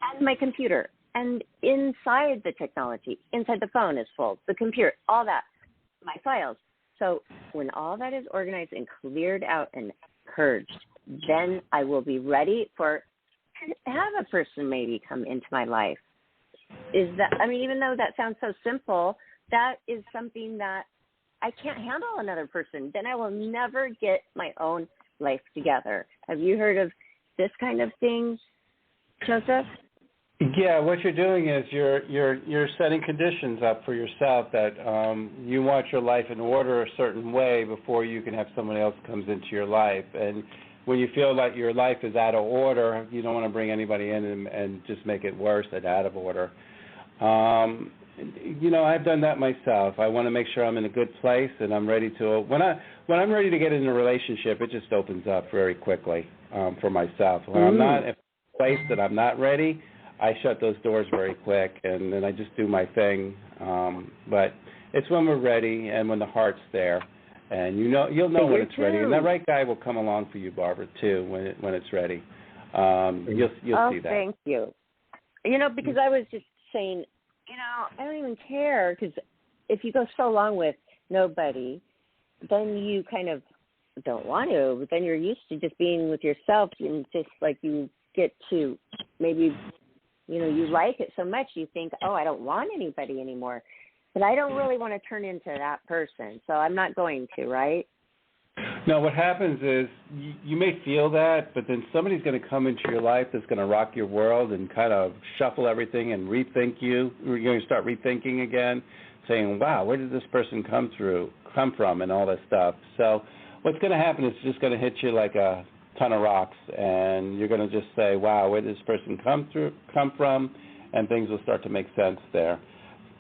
And my computer, and inside the technology, inside the phone is full, the computer, all that, my files. So when all that is organized and cleared out and purged, then I will be ready to have a person maybe come into my life. Even though that sounds so simple, that is something that I can't handle another person. Then I will never get my own life together. Have you heard of this kind of thing, Joseph? Yeah, what you're doing is you're setting conditions up for yourself that you want your life in order a certain way before you can have someone else comes into your life. And when you feel like your life is out of order, you don't want to bring anybody in and just make it worse and out of order. I've done that myself. I want to make sure I'm in a good place and I'm ready to. When I'm ready to get in a relationship, it just opens up very quickly for myself. When I'm not in a place that I'm not ready, I shut those doors very quick and then I just do my thing. But it's when we're ready and when the heart's there. And you'll know when it's ready, and that right guy will come along for you, Barbara, too, when it's ready. You'll see that. Thank you. Because I was just saying, I don't even care, because if you go so long with nobody, then you kind of don't want to. But then you're used to just being with yourself, and just like you get to maybe, you like it so much, you think, oh, I don't want anybody anymore. But I don't really want to turn into that person, so I'm not going to, right? No, what happens is you may feel that, but then somebody's going to come into your life that's going to rock your world and kind of shuffle everything and rethink you. You're going to start rethinking again, saying, wow, where did this person come from and all this stuff. So what's going to happen is it's just going to hit you like a ton of rocks, and you're going to just say, wow, where did this person come from, and things will start to make sense there.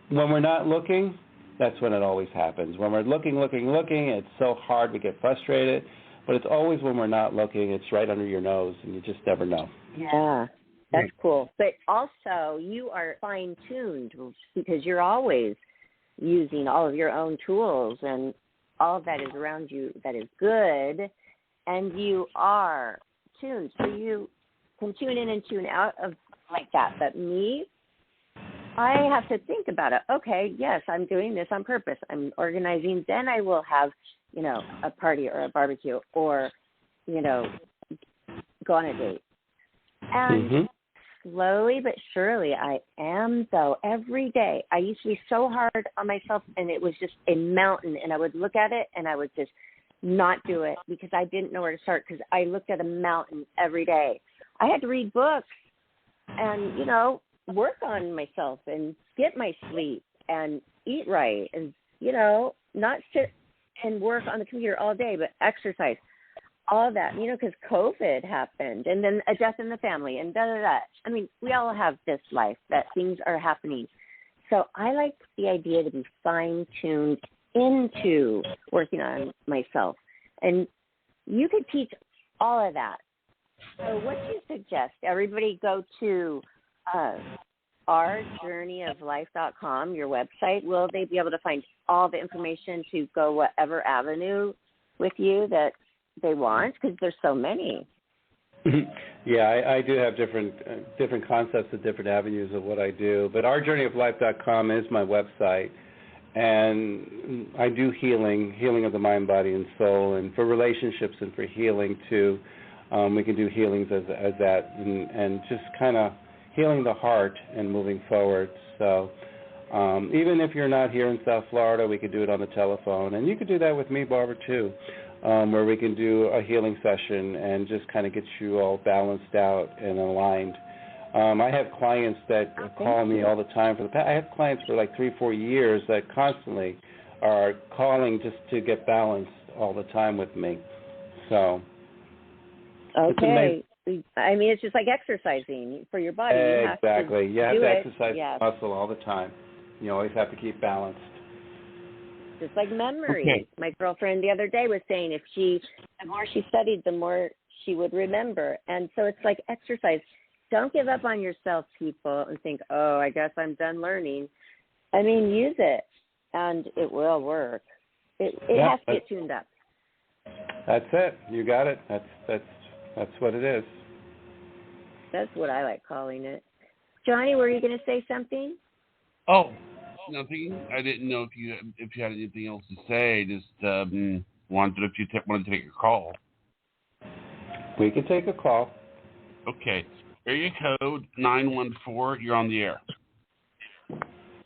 When we're not looking, that's when it always happens. When we're looking, it's so hard, we get frustrated. But it's always when we're not looking, it's right under your nose, and you just never know. Yeah, that's cool. But also, you are fine-tuned because you're always using all of your own tools and all that is around you that is good, and you are tuned. So you can tune in and tune out of like that. But me, I have to think about it. Okay, yes, I'm doing this on purpose. I'm organizing. Then I will have, a party or a barbecue or, go on a date. And slowly but surely I am, though, every day. I used to be so hard on myself, and it was just a mountain, and I would look at it, and I would just not do it because I didn't know where to start because I looked at a mountain every day. I had to read books and, work on myself and get my sleep and eat right and, not sit and work on the computer all day, but exercise, all that, because COVID happened and then a death in the family and da-da-da. I mean, we all have this life that things are happening. So I like the idea to be fine-tuned into working on myself. And you could teach all of that. So what do you suggest? Everybody go to ourjourneyoflife.com, your website. Will they be able to find all the information to go whatever avenue with you that they want? Because there's so many. Yeah, I do have different concepts and different avenues of what I do. But ourjourneyoflife.com is my website. And I do healing of the mind, body, and soul. And for relationships and for healing, too, we can do healings as that and just kind of healing the heart and moving forward. So even if you're not here in South Florida, we could do it on the telephone. And you could do that with me, Barbara, too. where we can do a healing session and just kind of get you all balanced out and aligned. I have clients that call me all the time. I have clients for like 3-4 years that constantly are calling just to get balanced all the time with me. So. Okay. I mean, it's just like exercising for your body. Exactly. You have to exercise yes. muscle all the time. You always have to keep balanced. Just like memory. Okay. My girlfriend the other day was saying the more she studied, the more she would remember. And so it's like exercise. Don't give up on yourself, people, and think, oh, I guess I'm done learning. I mean, use it, and it will work. It has to get tuned up. That's it. You got it. That's what it is. That's what I like calling it. Johnny, were you going to say something? Oh, nothing. I didn't know if you had anything else to say. Just wanted if you wanted to take a call. We can take a call. Okay. Area code 914. You're on the air.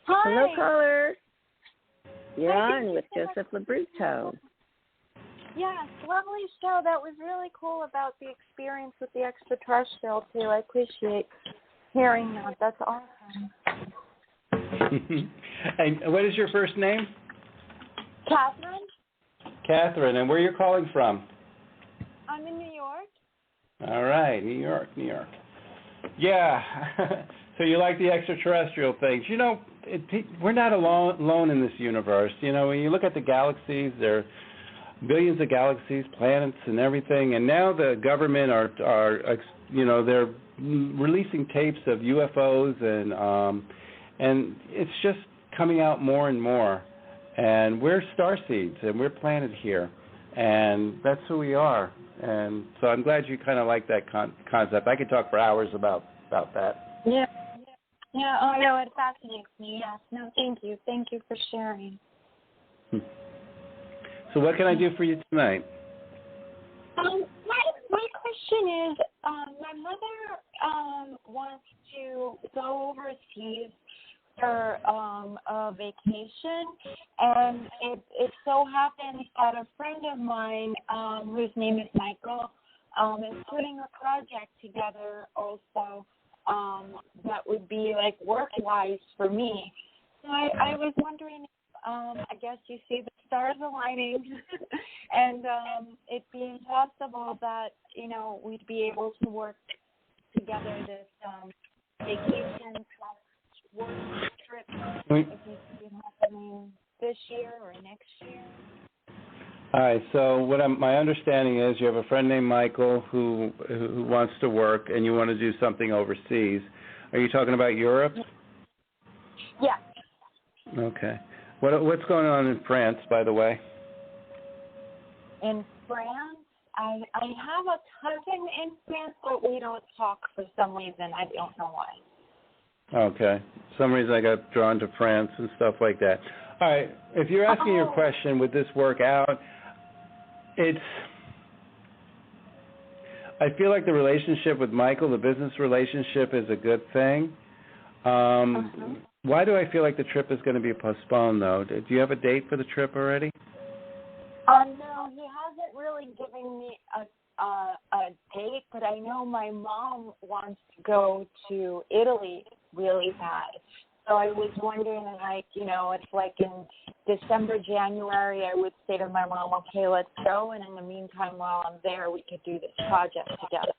Hi. Hello, caller. You're on with Joseph LoBrutto. Yes, lovely show. That was really cool about the experience with the extraterrestrial, too. I appreciate hearing that. That's awesome. And what is your first name? Catherine. Catherine, and where are you calling from? I'm in New York. All right, New York. Yeah, so you like the extraterrestrial things. You know, we're not alone in this universe. You know, when you look at the galaxies, there are billions of galaxies, planets, and everything. And now the government are they're releasing tapes of UFOs, and it's just coming out more and more. And we're starseeds, and we're planted here, and that's who we are. And so I'm glad you kind of like that concept. I could talk for hours about that. Yeah. Oh no, it fascinates me. Yes. No, thank you. Thank you for sharing. So what can I do for you tonight? My question is, my mother wants to go overseas for a vacation, and it so happens that a friend of mine, whose name is Michael, is putting a project together also that would be like work-wise for me. So I was wondering, I guess you see the stars aligning and it being possible that, we'd be able to work together this vacation / work trip, if you see it happening this year or next year. All right, so my understanding is you have a friend named Michael who wants to work, and you want to do something overseas. Are you talking about Europe? Yeah. Okay. What's going on in France, by the way? In France? I have a cousin in France, but we don't talk for some reason. I don't know why. Okay. For some reason I got drawn to France and stuff like that. All right. If you're asking your question, would this work out? I feel like the relationship with Michael, the business relationship, is a good thing. Why do I feel like the trip is going to be postponed, though? Do you have a date for the trip already? No, he hasn't really given me a date, but I know my mom wants to go to Italy really bad. So I was wondering, it's like in December, January, I would say to my mom, okay, let's go. And in the meantime, while I'm there, we could do this project together.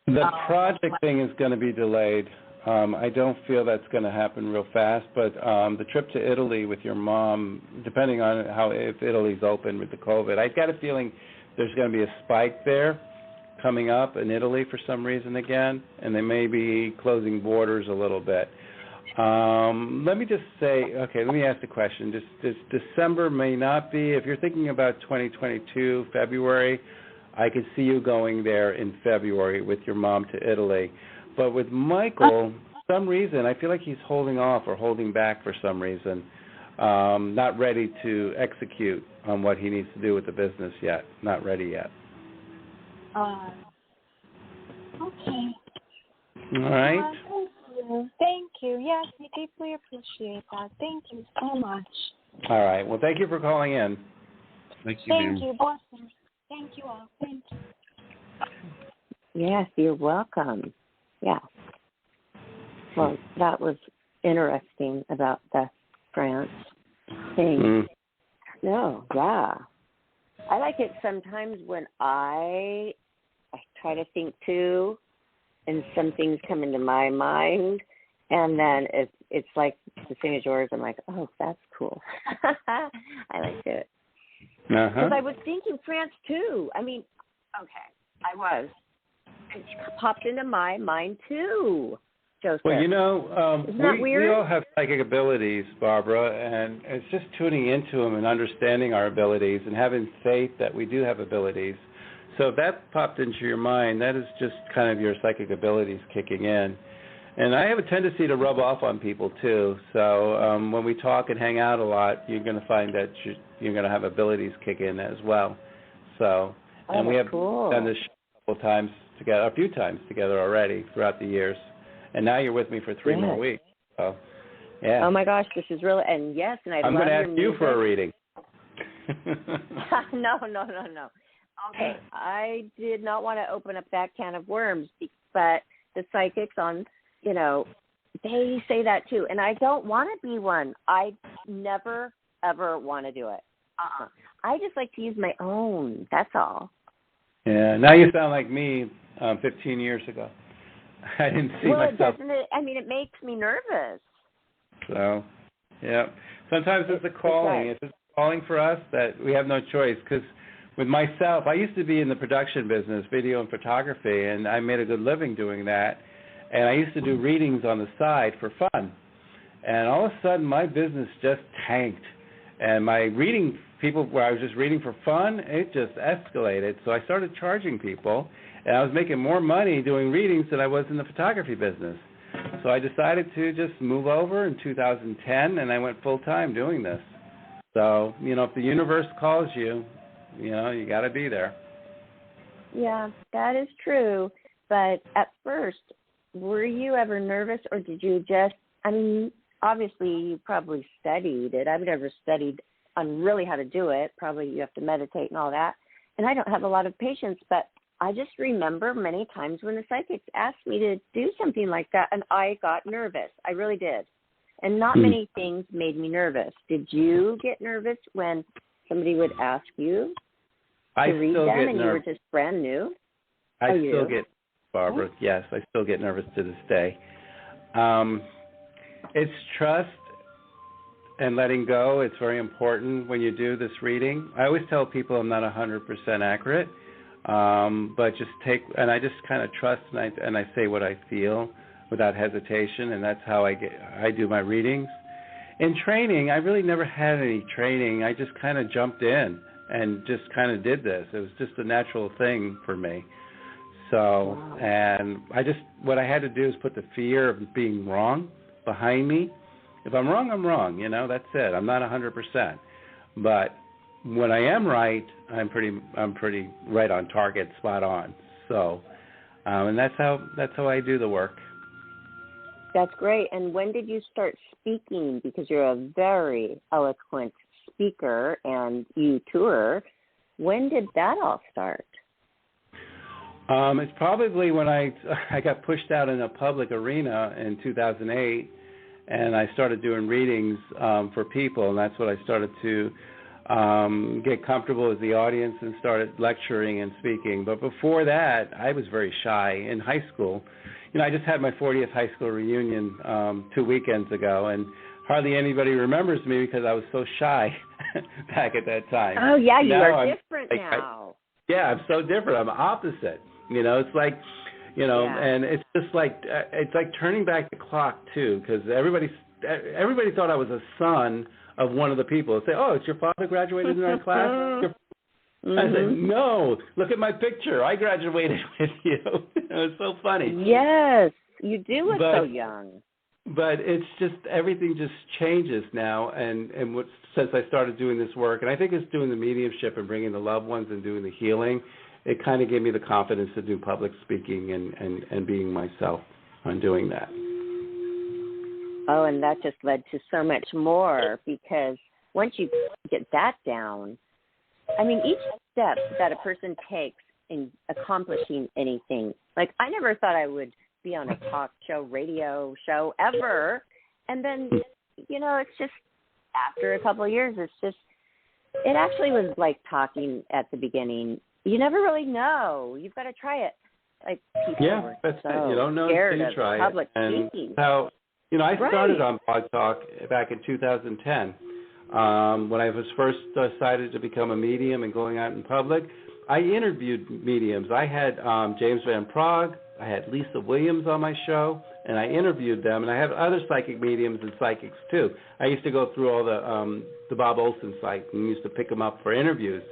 The project thing is going to be delayed. I don't feel that's going to happen real fast, but the trip to Italy with your mom, depending on if Italy's open with the COVID, I've got a feeling there's going to be a spike there coming up in Italy for some reason again, and they may be closing borders a little bit. Let me just say, okay, let me ask the question. This December may not be, if you're thinking about 2022, February, I could see you going there in February with your mom to Italy. But with Michael, for some reason, I feel like he's holding off or holding back for some reason, not ready to execute on what he needs to do with the business yet, not ready yet. Okay. All right. Thank you. Yes, we deeply appreciate that. Thank you so much. All right. Well, thank you for calling in. Thank you, Thank you, Boston. Thank you all. Thank you. Yes, you're welcome. Yeah. Well, that was interesting about the France thing. No, yeah. I like it sometimes when I try to think too, and some things come into my mind, and then it's like the same as yours. I'm like, oh, that's cool. I like it. Because I was thinking France too. I mean, okay, I was. It popped into my mind too, Joseph. Well, isn't that weird? We all have psychic abilities, Barbara, and it's just tuning into them and understanding our abilities and having faith that we do have abilities. So if that popped into your mind, that is just kind of your psychic abilities kicking in. And I have a tendency to rub off on people too. So when we talk and hang out a lot, you're going to find that you're going to have abilities kick in as well. So, and we have done this a couple times together, a few times together already throughout the years. And now you're with me for 3 more weeks. So, yeah. Oh my gosh, this is really, and yes, and I'm going to ask you for a reading. No. Okay, I did not want to open up that can of worms, but the psychics on, they say that too, and I don't want to be one. I never, ever want to do it. I just like to use my own, that's all. Yeah, now you sound like me 15 years ago. I didn't see myself. Doesn't it? I mean, it makes me nervous. So, yeah. Sometimes it's a calling. It's a calling for us that we have no choice. Because with myself, I used to be in the production business, video and photography, and I made a good living doing that. And I used to do readings on the side for fun. And all of a sudden, my business just tanked. And my reading, people where I was just reading for fun, it just escalated. So I started charging people. And I was making more money doing readings than I was in the photography business. So I decided to just move over in 2010, and I went full-time doing this. So, if the universe calls you, you got to be there. Yeah, that is true. But at first, were you ever nervous, or did you just, obviously you probably studied it. I've never studied on really how to do it. Probably you have to meditate and all that. And I don't have a lot of patience, but I just remember many times when the psychics asked me to do something like that, and I got nervous. I really did. And not many things made me nervous. Did you get nervous when somebody would ask you to read them and you were just brand new? I still get, Barbara, yes, I still get nervous to this day. It's trust and letting go. It's very important when you do this reading. I always tell people I'm not 100% accurate. But I just kind of trust and I say what I feel without hesitation, and that's how I do my readings. In training, I really never had any training. I just kind of jumped in and just kind of did this. It was just a natural thing for me. So, and what I had to do is put the fear of being wrong behind me. If I'm wrong, I'm wrong. That's it. I'm not 100%. But when I am right, I'm pretty right on target, spot on. So, and that's how I do the work. That's great. And when did you start speaking? Because you're a very eloquent speaker and you tour. When did that all start? It's probably when I got pushed out in a public arena in 2008, and I started doing readings for people, and that's what I started to get comfortable with the audience and started lecturing and speaking. But before that, I was very shy in high school. I just had my 40th high school reunion 2 weekends ago, and hardly anybody remembers me because I was so shy back at that time. Oh, yeah, you are different now. I'm so different. I'm opposite. It's like, and it's just like, it's like turning back the clock, too, because everybody thought I was a son of one of the people. They'd say, oh, it's your father graduated in our class? I said, no, look at my picture. I graduated with you. It was so funny. Yes, you do look so young. But it's just, everything just changes now, and since I started doing this work, and I think it's doing the mediumship and bringing the loved ones and doing the healing, it kind of gave me the confidence to do public speaking and being myself on doing that. Oh, and that just led to so much more, because once you get that down, I mean, each step that a person takes in accomplishing anything. Like, I never thought I would be on a talk show, radio show ever. And then, it's just after a couple of years, it actually was like talking at the beginning. You never really know. You've got to try it. Like, people were that's so it. You don't know scared until you of try public it. speaking. How, I started Right. on Blog Talk back in 2010. When I was first decided to become a medium and going out in public, I interviewed mediums. I had James Van Praagh, I had Lisa Williams on my show, and I interviewed them. And I have other psychic mediums and psychics too. I used to go through all the Bob Olson site and used to pick them up for interviews.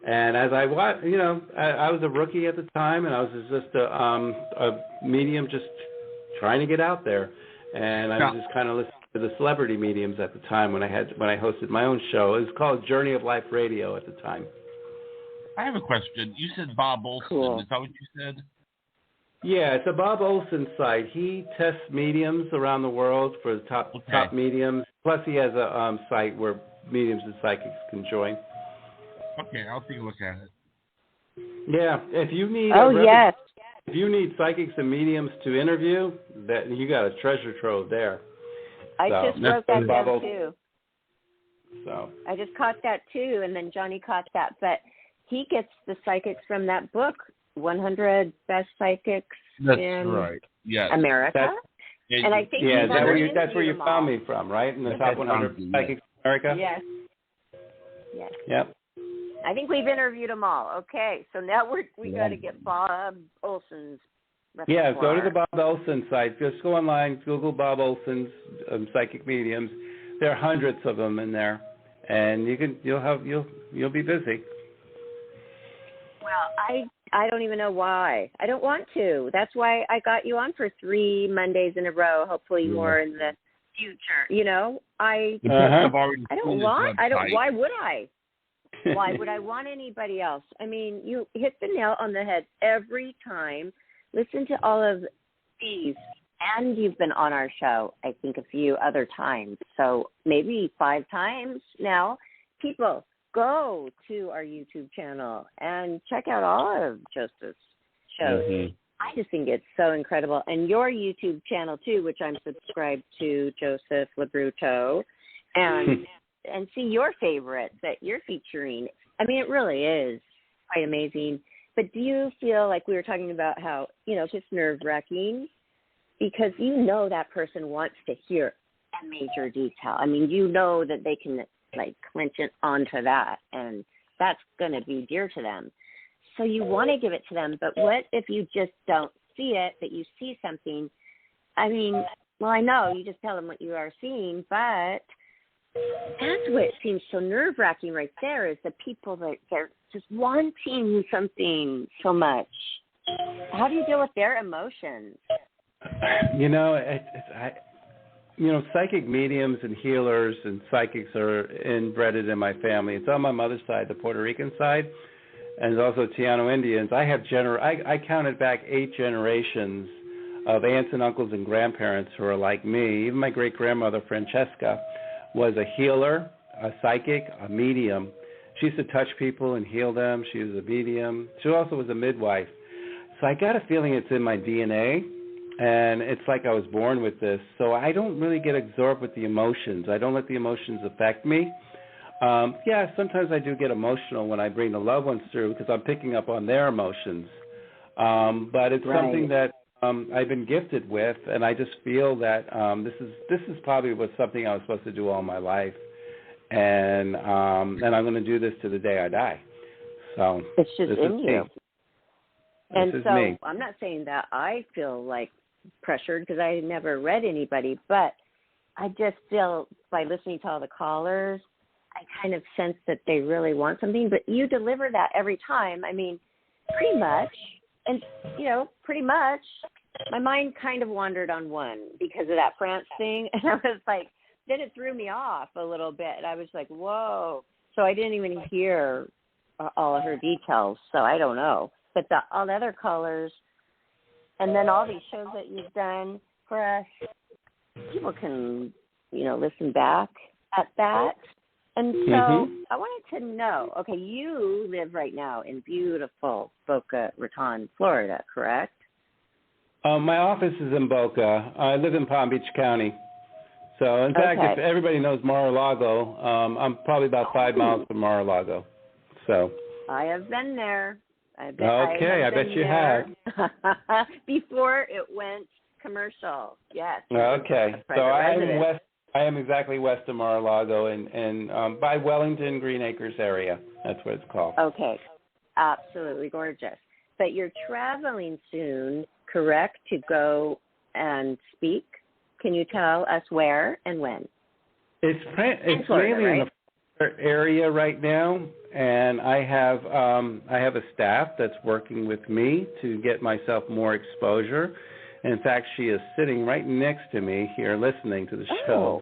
And as I watched, I was a rookie at the time, and I was just a medium just trying to get out there. And I was just kind of listening to the celebrity mediums at the time when I hosted my own show. It was called Journey of Life Radio at the time. I have a question. You said Bob Olson. Cool. Is that what you said? Yeah, it's a Bob Olson site. He tests mediums around the world for the top mediums. Plus, he has a site where mediums and psychics can join. Okay, I'll take a look at it. Yeah, if you need yes. if you need psychics and mediums to interview, that you got a treasure trove there. I just wrote that down too. So I just caught that too, and then Johnny caught that. But he gets the psychics from that book, 100 Best Psychics in America. And I think that's where you found me from, right? In the top 100 psychics in America. Yes. Yep. I think we've interviewed them all. Okay, so now we got to get Bob Olson's repertoire. Yeah, go to the Bob Olson site. Just go online, Google Bob Olson's psychic mediums. There are hundreds of them in there, and you'll be busy. Well, I don't even know why. I don't want to. That's why I got you on for 3 Mondays in a row. Hopefully more in the future. I don't want. Why would I? Why would I want anybody else? I mean, you hit the nail on the head every time. Listen to all of these. And you've been on our show, I think, a few other times. So maybe 5 times now. People, go to our YouTube channel and check out all of Joseph's shows. Mm-hmm. I just think it's so incredible. And your YouTube channel, too, which I'm subscribed to, Joseph LoBrutto, and see your favorites that you're featuring. I mean, it really is quite amazing. But do you feel like we were talking about how, it's nerve-wracking because that person wants to hear a major detail. I mean, that they can, clinch it onto that, and that's going to be dear to them. So you want to give it to them, but what if you just don't see it, but you see something? I mean, well, I know you just tell them what you are seeing, but that's what seems so nerve-wracking right there is the people that they're just wanting something so much. How do you deal with their emotions? Psychic mediums and healers and psychics are inbred in my family. It's on my mother's side, the Puerto Rican side, and also Tiano Indians. I counted back 8 generations of aunts and uncles and grandparents who are like me. Even my great-grandmother, Francesca, was a healer, a psychic, a medium. She used to touch people and heal them. She was a medium. She also was a midwife. So I got a feeling it's in my DNA, and it's like I was born with this. So I don't really get absorbed with the emotions. I don't let the emotions affect me. Sometimes I do get emotional when I bring the loved ones through because I'm picking up on their emotions. But it's something that I've been gifted with, and I just feel that this is probably something I was supposed to do all my life, and I'm going to do this to the day I die. So it's just in you. And this is so me. I'm not saying that I feel like pressured because I never read anybody, but I just feel by listening to all the callers, I kind of sense that they really want something. But you deliver that every time. I mean, pretty much. And, pretty much, my mind kind of wandered on one because of that France thing. And I was like, then it threw me off a little bit. I was like, whoa. So I didn't even hear all of her details. So I don't know. But all the other callers and then all these shows that you've done for us, people can, listen back at that. And so I wanted to know, okay, you live right now in beautiful Boca Raton, Florida, correct? My office is in Boca. I live in Palm Beach County. So, in fact, if everybody knows Mar-a-Lago, I'm probably about 5 miles from Mar-a-Lago. So. I have been there. I bet you have. Before it went commercial, yes. Okay, so I am exactly west of Mar-a-Lago and by Wellington, Green Acres area. That's what it's called. Okay, absolutely gorgeous. But you're traveling soon, correct, to go and speak? Can you tell us where and when? It's Florida, mainly in the area right now, and I have a staff that's working with me to get myself more exposure. In fact, she is sitting right next to me here listening to the show.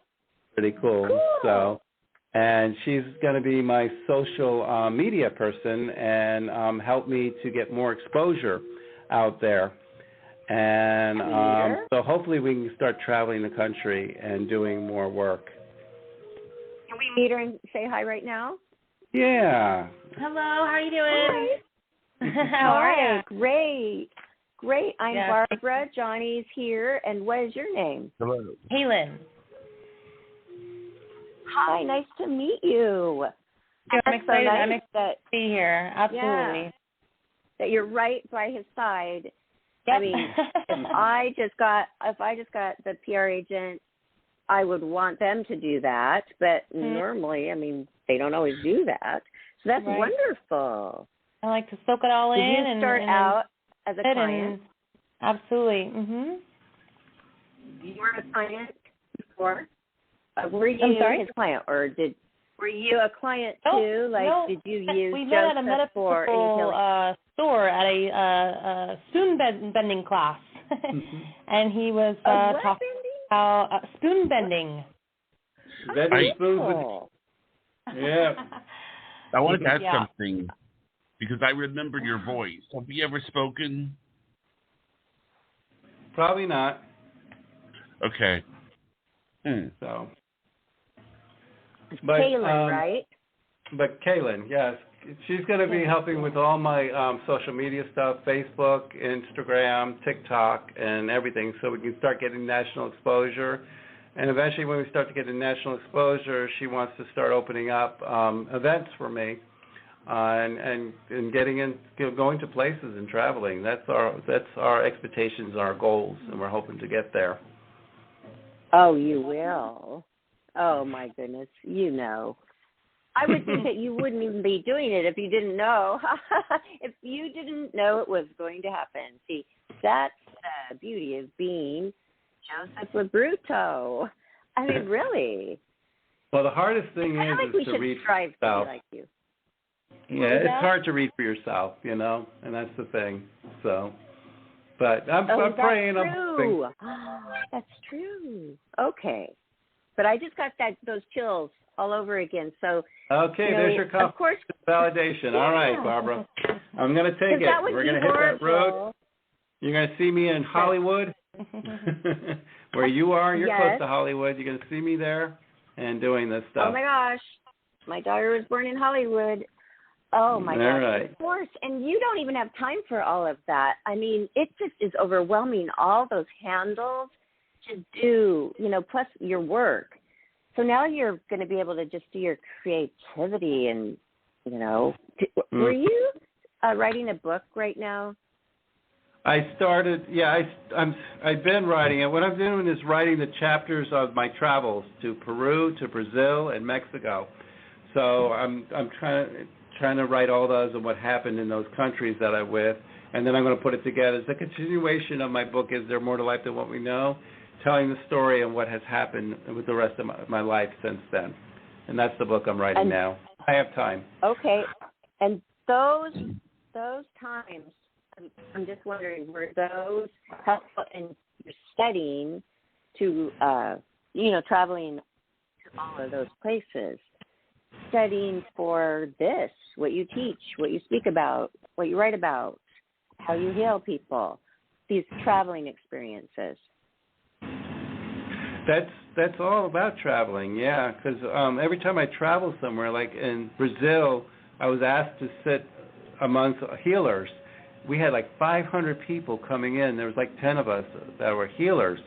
Pretty cool. So, and she's going to be my social media person and help me to get more exposure out there. And so hopefully we can start traveling the country and doing more work. Can we meet her and say hi right now? Yeah. Hello, how are you doing? Hi. How are you? Great. I'm Barbara. Johnny's here. And what is your name? Hello. Kaylin. Hi, nice to meet you. I'm excited. So nice I'm excited to be here. Absolutely. Yeah, that you're right by his side. Yep. I mean, if I just got the PR agent, I would want them to do that. But normally, I mean, they don't always do that. So that's wonderful. I like to soak it all in. Did you start out as a client? Absolutely. You were a client before? Were you his client, or were you a client too? Did you use we met at a metaphysical store at a spoon bending class, and he was talking about spoon bending. Bending spoons. Yeah. I wanted to add something because I remember your voice. Have you ever spoken? Probably not. Okay. So. But, Kaylin, right? But Kaylin, yes. She's going to be helping with all my social media stuff, Facebook, Instagram, TikTok, and everything, so we can start getting national exposure. And eventually when we start to get the national exposure, she wants to start opening up events for me and getting in, going to places and traveling. That's our expectations, our goals, and we're hoping to get there. Oh, you will. Oh, my goodness. You know. I would think that you wouldn't even be doing it if you didn't know. If you didn't know it was going to happen. See, that's the beauty of being Joseph LoBrutto. I mean, really. Well, the hardest thing is to read for yourself. Like you. Yeah, it's hard to read for yourself, you know, and that's the thing. So, but I'm praying. I'm hoping. That's true. Okay. But I just got those chills all over again. So there's your validation. All right, Barbara. I'm going to take it. We're going to hit that road. You're going to see me in Hollywood, where you are. You're close to Hollywood. You're going to see me there and doing this stuff. Oh, my gosh. My daughter was born in Hollywood. Oh, my gosh. Right. Of course. And you don't even have time for all of that. I mean, it just is overwhelming, all those handles to do, plus your work. So now you're going to be able to just do your creativity and, were you writing a book right now? I started, I've been writing it. What I'm doing is writing the chapters of my travels to Peru, to Brazil, and Mexico. So I'm trying to write all those and what happened in those countries that I'm with, and then I'm going to put it together. It's a continuation of my book, Is There More to Life Than What We Know?, telling the story and what has happened with the rest of my life since then. And that's the book I'm writing now. I have time. Okay. And those times, I'm just wondering, were those helpful in your studying to, traveling to all of those places? Studying for this, what you teach, what you speak about, what you write about, how you heal people, these traveling experiences. That's all about traveling, yeah. Because every time I travel somewhere, like in Brazil, I was asked to sit amongst healers. We had like 500 people coming in. There was like 10 of us that were healers,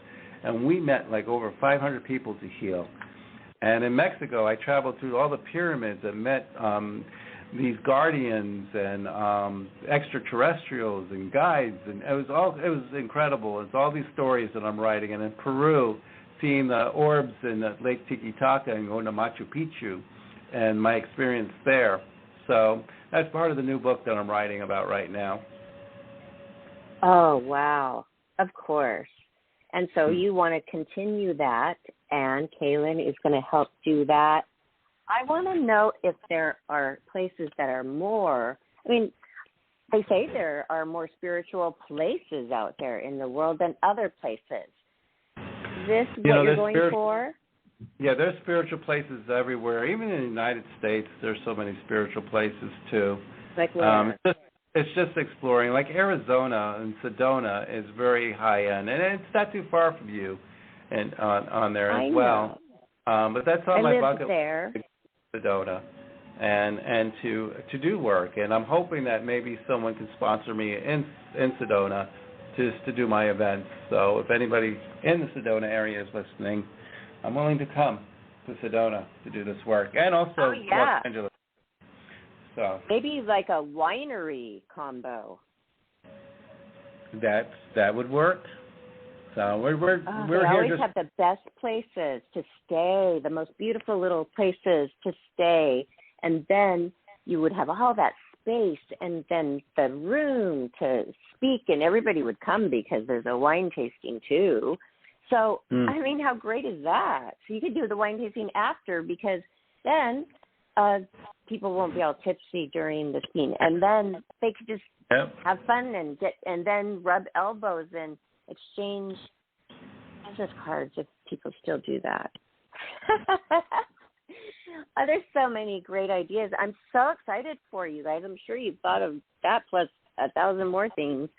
and we met like over 500 people to heal. And in Mexico, I traveled through all the pyramids and met these guardians and extraterrestrials and guides, and it was incredible. It's all these stories that I'm writing. And in Peru, seeing the orbs in the Lake Titicaca and going to Machu Picchu, and my experience there. So that's part of the new book that I'm writing about right now. Oh, wow. Of course. And so you want to continue that, and Kaylin is going to help do that. I want to know if there are places that are more, I mean, they say there are more spiritual places out there in the world than other places. Is this what you're going for? Yeah, there's spiritual places everywhere. Even in the United States, there's so many spiritual places, too. Like where? It's just exploring. Like Arizona and Sedona is very high-end, and it's not too far from you and on there as well. But that's on my bucket list, Sedona, and to do work. And I'm hoping that maybe someone can sponsor me in Sedona just to do my events. So if anybody in the Sedona area is listening, I'm willing to come to Sedona to do this work, and also Los Angeles. So maybe like a winery combo. That would work. So we're they here always just have the best places to stay, the most beautiful little places to stay, and then you would have all that space and then the room to speak, and everybody would come because there's a wine tasting too. So, I mean, how great is that? So you could do the wine tasting after, because then people won't be all tipsy during the scene, and then they could just have fun and then rub elbows and exchange business cards if people still do that. There's so many great ideas. I'm so excited for you guys. I'm sure you've thought of that plus 1,000 more things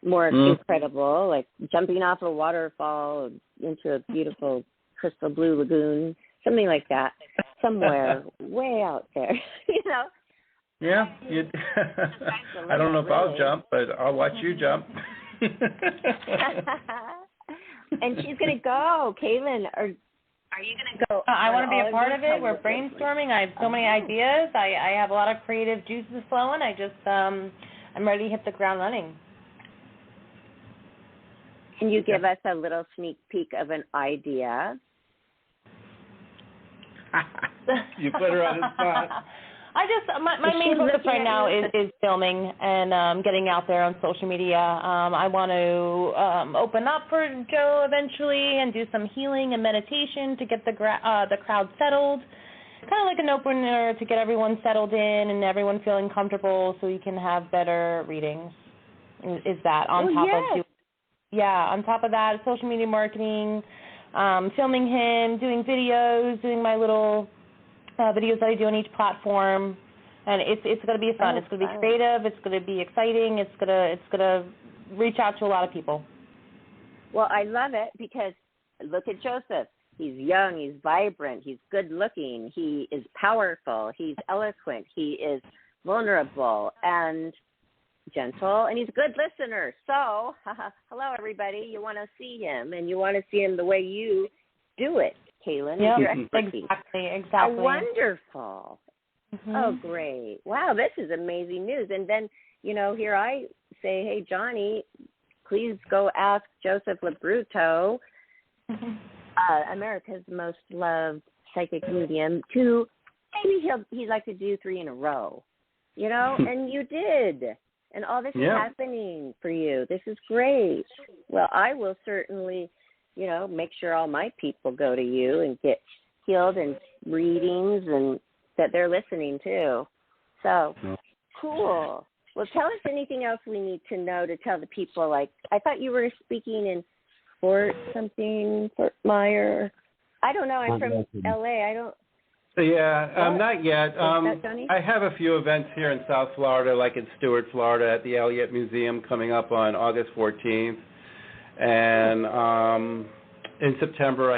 more incredible, like jumping off a waterfall into a beautiful crystal blue lagoon, something like that, somewhere way out there, you know. Yeah. I don't know if I'll jump, but I'll watch you jump. And she's going to go. Kaylin, are you going to go? I want to be a part of it. We're brainstorming. I have so many ideas. I have a lot of creative juices flowing. I'm ready to hit the ground running. Can you give us a little sneak peek of an idea? You put her on the spot. My main focus right now is filming and getting out there on social media. I want to open up for Joe eventually and do some healing and meditation to get the crowd settled. Kind of like an opener to get everyone settled in and everyone feeling comfortable so you can have better readings. Is that on top of that, social media marketing, filming him, doing videos, doing my little videos that I do on each platform, and it's going to be fun. It's going to be creative. It's going to be exciting. It's going to reach out to a lot of people. Well, I love it because look at Joseph. He's young. He's vibrant. He's good looking. He is powerful. He's eloquent. He is vulnerable and gentle, and he's a good listener. So, hello, everybody. You want to see him, and you want to see him the way you do it, Kaylin. Yep, your expertise. Exactly. Oh, wonderful. Oh, great. Wow, this is amazing news. And then, here I say, hey, Johnny, please go ask Joseph LoBrutto, America's most loved psychic medium, to maybe he'd like to do 3 in a row, and you did. And all this is happening for you. This is great. Well, I will certainly, make sure all my people go to you and get healed and readings and that they're listening too. So, cool. Well, tell us anything else we need to know to tell the people. Like, I thought you were speaking in Fort Myer. I don't know. I'm from L.A. I don't. Yeah, not yet. I have a few events here in South Florida, like in Stuart, Florida, at the Elliott Museum coming up on August 14th. And in September,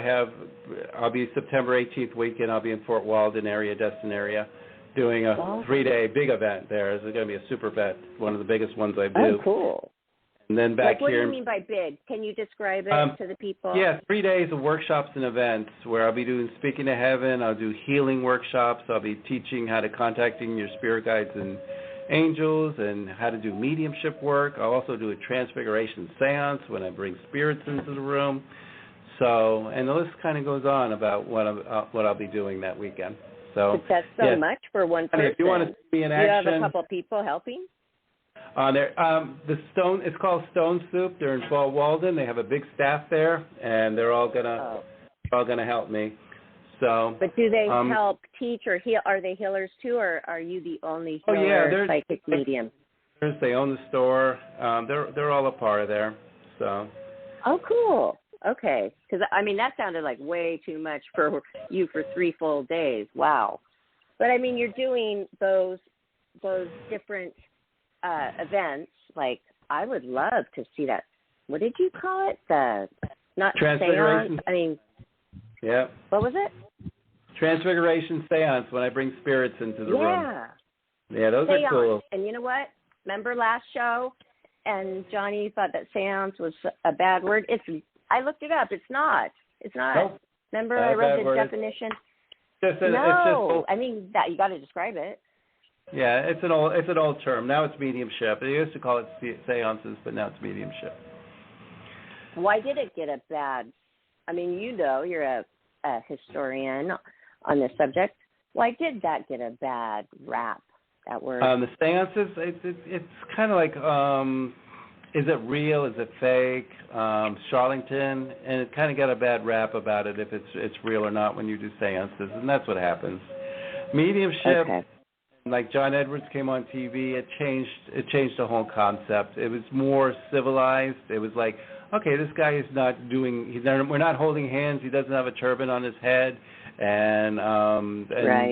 I'll be September 18th weekend. I'll be in Fort Walton area, Destin area, doing a 3-day big event there. It's going to be a super event, one of the biggest ones I do. Oh, cool. And then back what here. What do you mean by big? Can you describe it to the people? Yeah, 3 days of workshops and events where I'll be doing Speaking to Heaven. I'll do healing workshops. I'll be teaching how to contacting your spirit guides and angels and how to do mediumship work. I'll also do a transfiguration seance when I bring spirits into the room. So, and the list kind of goes on about what I'll be doing that weekend. So, but that's so much for one person. If you want to see in do action, you have a couple people helping? It's called Stone Soup. They're in Fort Walton. They have a big staff there, and they're all gonna help me. So, but do they help teach or heal? Are they healers too, or are you the only healer, psychic medium? They own the store. They're all a part of there. So. Oh, cool. Okay, because I mean that sounded like way too much for you for 3 full days. Wow. But I mean you're doing those different events. Like I would love to see that. What did you call it? Not Transfiguration. Seance. I mean. Yeah. What was it? Transfiguration seance when I bring spirits into the room. Yeah, those seance. are cool. And you know what? Remember last show? And Johnny thought that seance was a bad word. I looked it up. It's not. Nope. Remember I read the definition? I mean that you got to describe it. Yeah, it's an old term. Now it's mediumship. They used to call it seances, but now it's mediumship. Why did it get a bad? I mean, you're a historian on this subject. Why did that get a bad rap? That word. The seances, it's kind of like, is it real? Is it fake? Charlatan, and it kind of got a bad rap about it if it's real or not when you do seances, and that's what happens. Mediumship, like John Edwards came on TV, it changed the whole concept. It was more civilized. It was like, okay, this guy is we're not holding hands. He doesn't have a turban on his head, and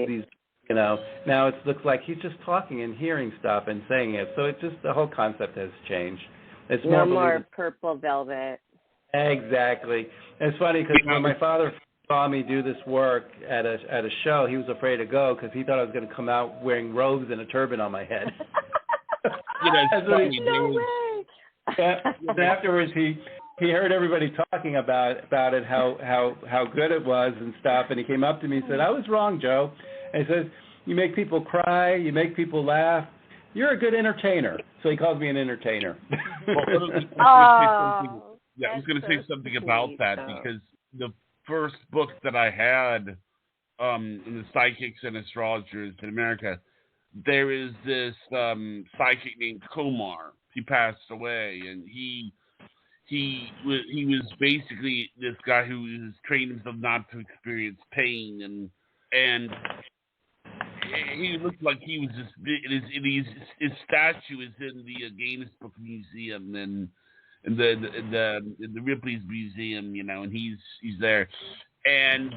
these, now it looks like he's just talking and hearing stuff and saying it. So the whole concept has changed. It's no more purple velvet. Exactly. It's funny because when my father saw me do this work at a show, he was afraid to go because he thought I was going to come out wearing robes and a turban on my head. No way. And afterwards, he heard everybody talking about it, how good it was and stuff, and he came up to me and said, "I was wrong, Joe." And he says, "You make people cry, you make people laugh. You're a good entertainer." So he calls me an entertainer. I was going to say something about that because the first book that I had in the Psychics and Astrologers in America, there is this psychic named Komar. He passed away, and he was basically this guy who was trained himself not to experience pain, and he looked like he was just his statue is in the Guinness Book Museum and the Ripley's Museum, and he's there, and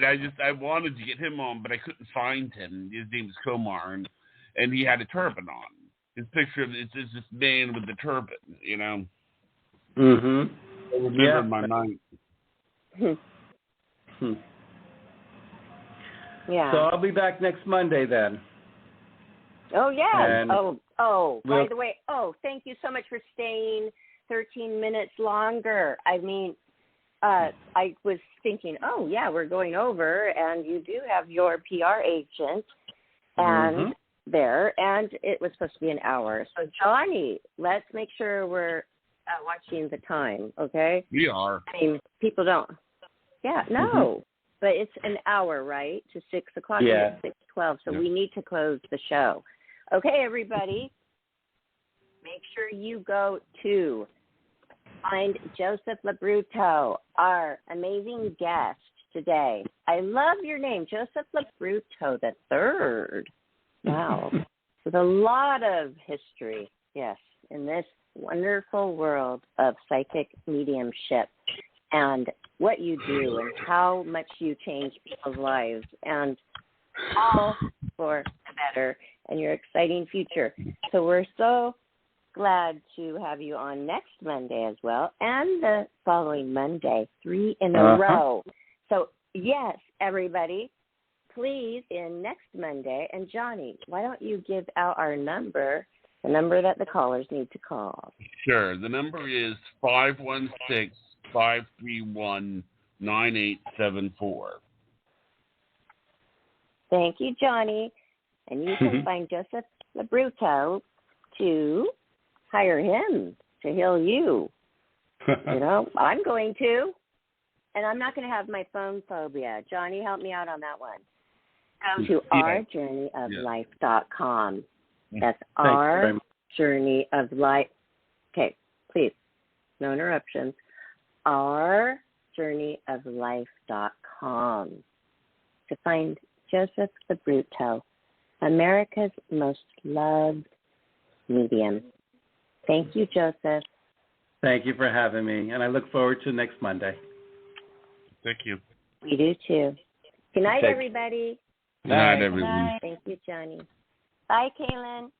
I wanted to get him on, but I couldn't find him. His name was Komar, and he had a turban on. His picture is this man with the turban, Mm-hmm. I remember in my mind. Yeah. So I'll be back next Monday then. Oh, yeah. And by the way, thank you so much for staying 13 minutes longer. I mean, I was thinking, we're going over, and you do have your PR agent and there, and it was supposed to be an hour. So, Johnny, let's make sure we're watching the time, okay? We are. I mean, people don't. Yeah, no. But it's an hour, right, to 6 o'clock. Yeah. It's 6:12, so we need to close the show. Okay, everybody, make sure you go to find Joseph LoBrutto, our amazing guest today. I love your name, Joseph LoBrutto III. Wow. With a lot of history, yes, in this wonderful world of psychic mediumship and what you do and how much you change people's lives, and all for the better and your exciting future. So we're so glad to have you on next Monday as well, and the following Monday, 3 in a row. So, yes, everybody, please, in next Monday, and Johnny, why don't you give out our number, the number that the callers need to call? Sure. The number is 516-531-9874. Thank you, Johnny. And you can find Joseph LoBrutto to hire him to heal you. You know, I'm going to. And I'm not going to have my phone phobia. Johnny, help me out on that one. Go to ourjourneyoflife.com. That's our journey of life. Okay, please, no interruptions. ourjourneyoflife.com to find Joseph LoBrutto, America's most loved medium. Thank you, Joseph. Thank you for having me, and I look forward to next Monday. Thank you. We do too. Good night, everybody. Good night, everyone. Thank you, Johnny. Bye, Kaylin.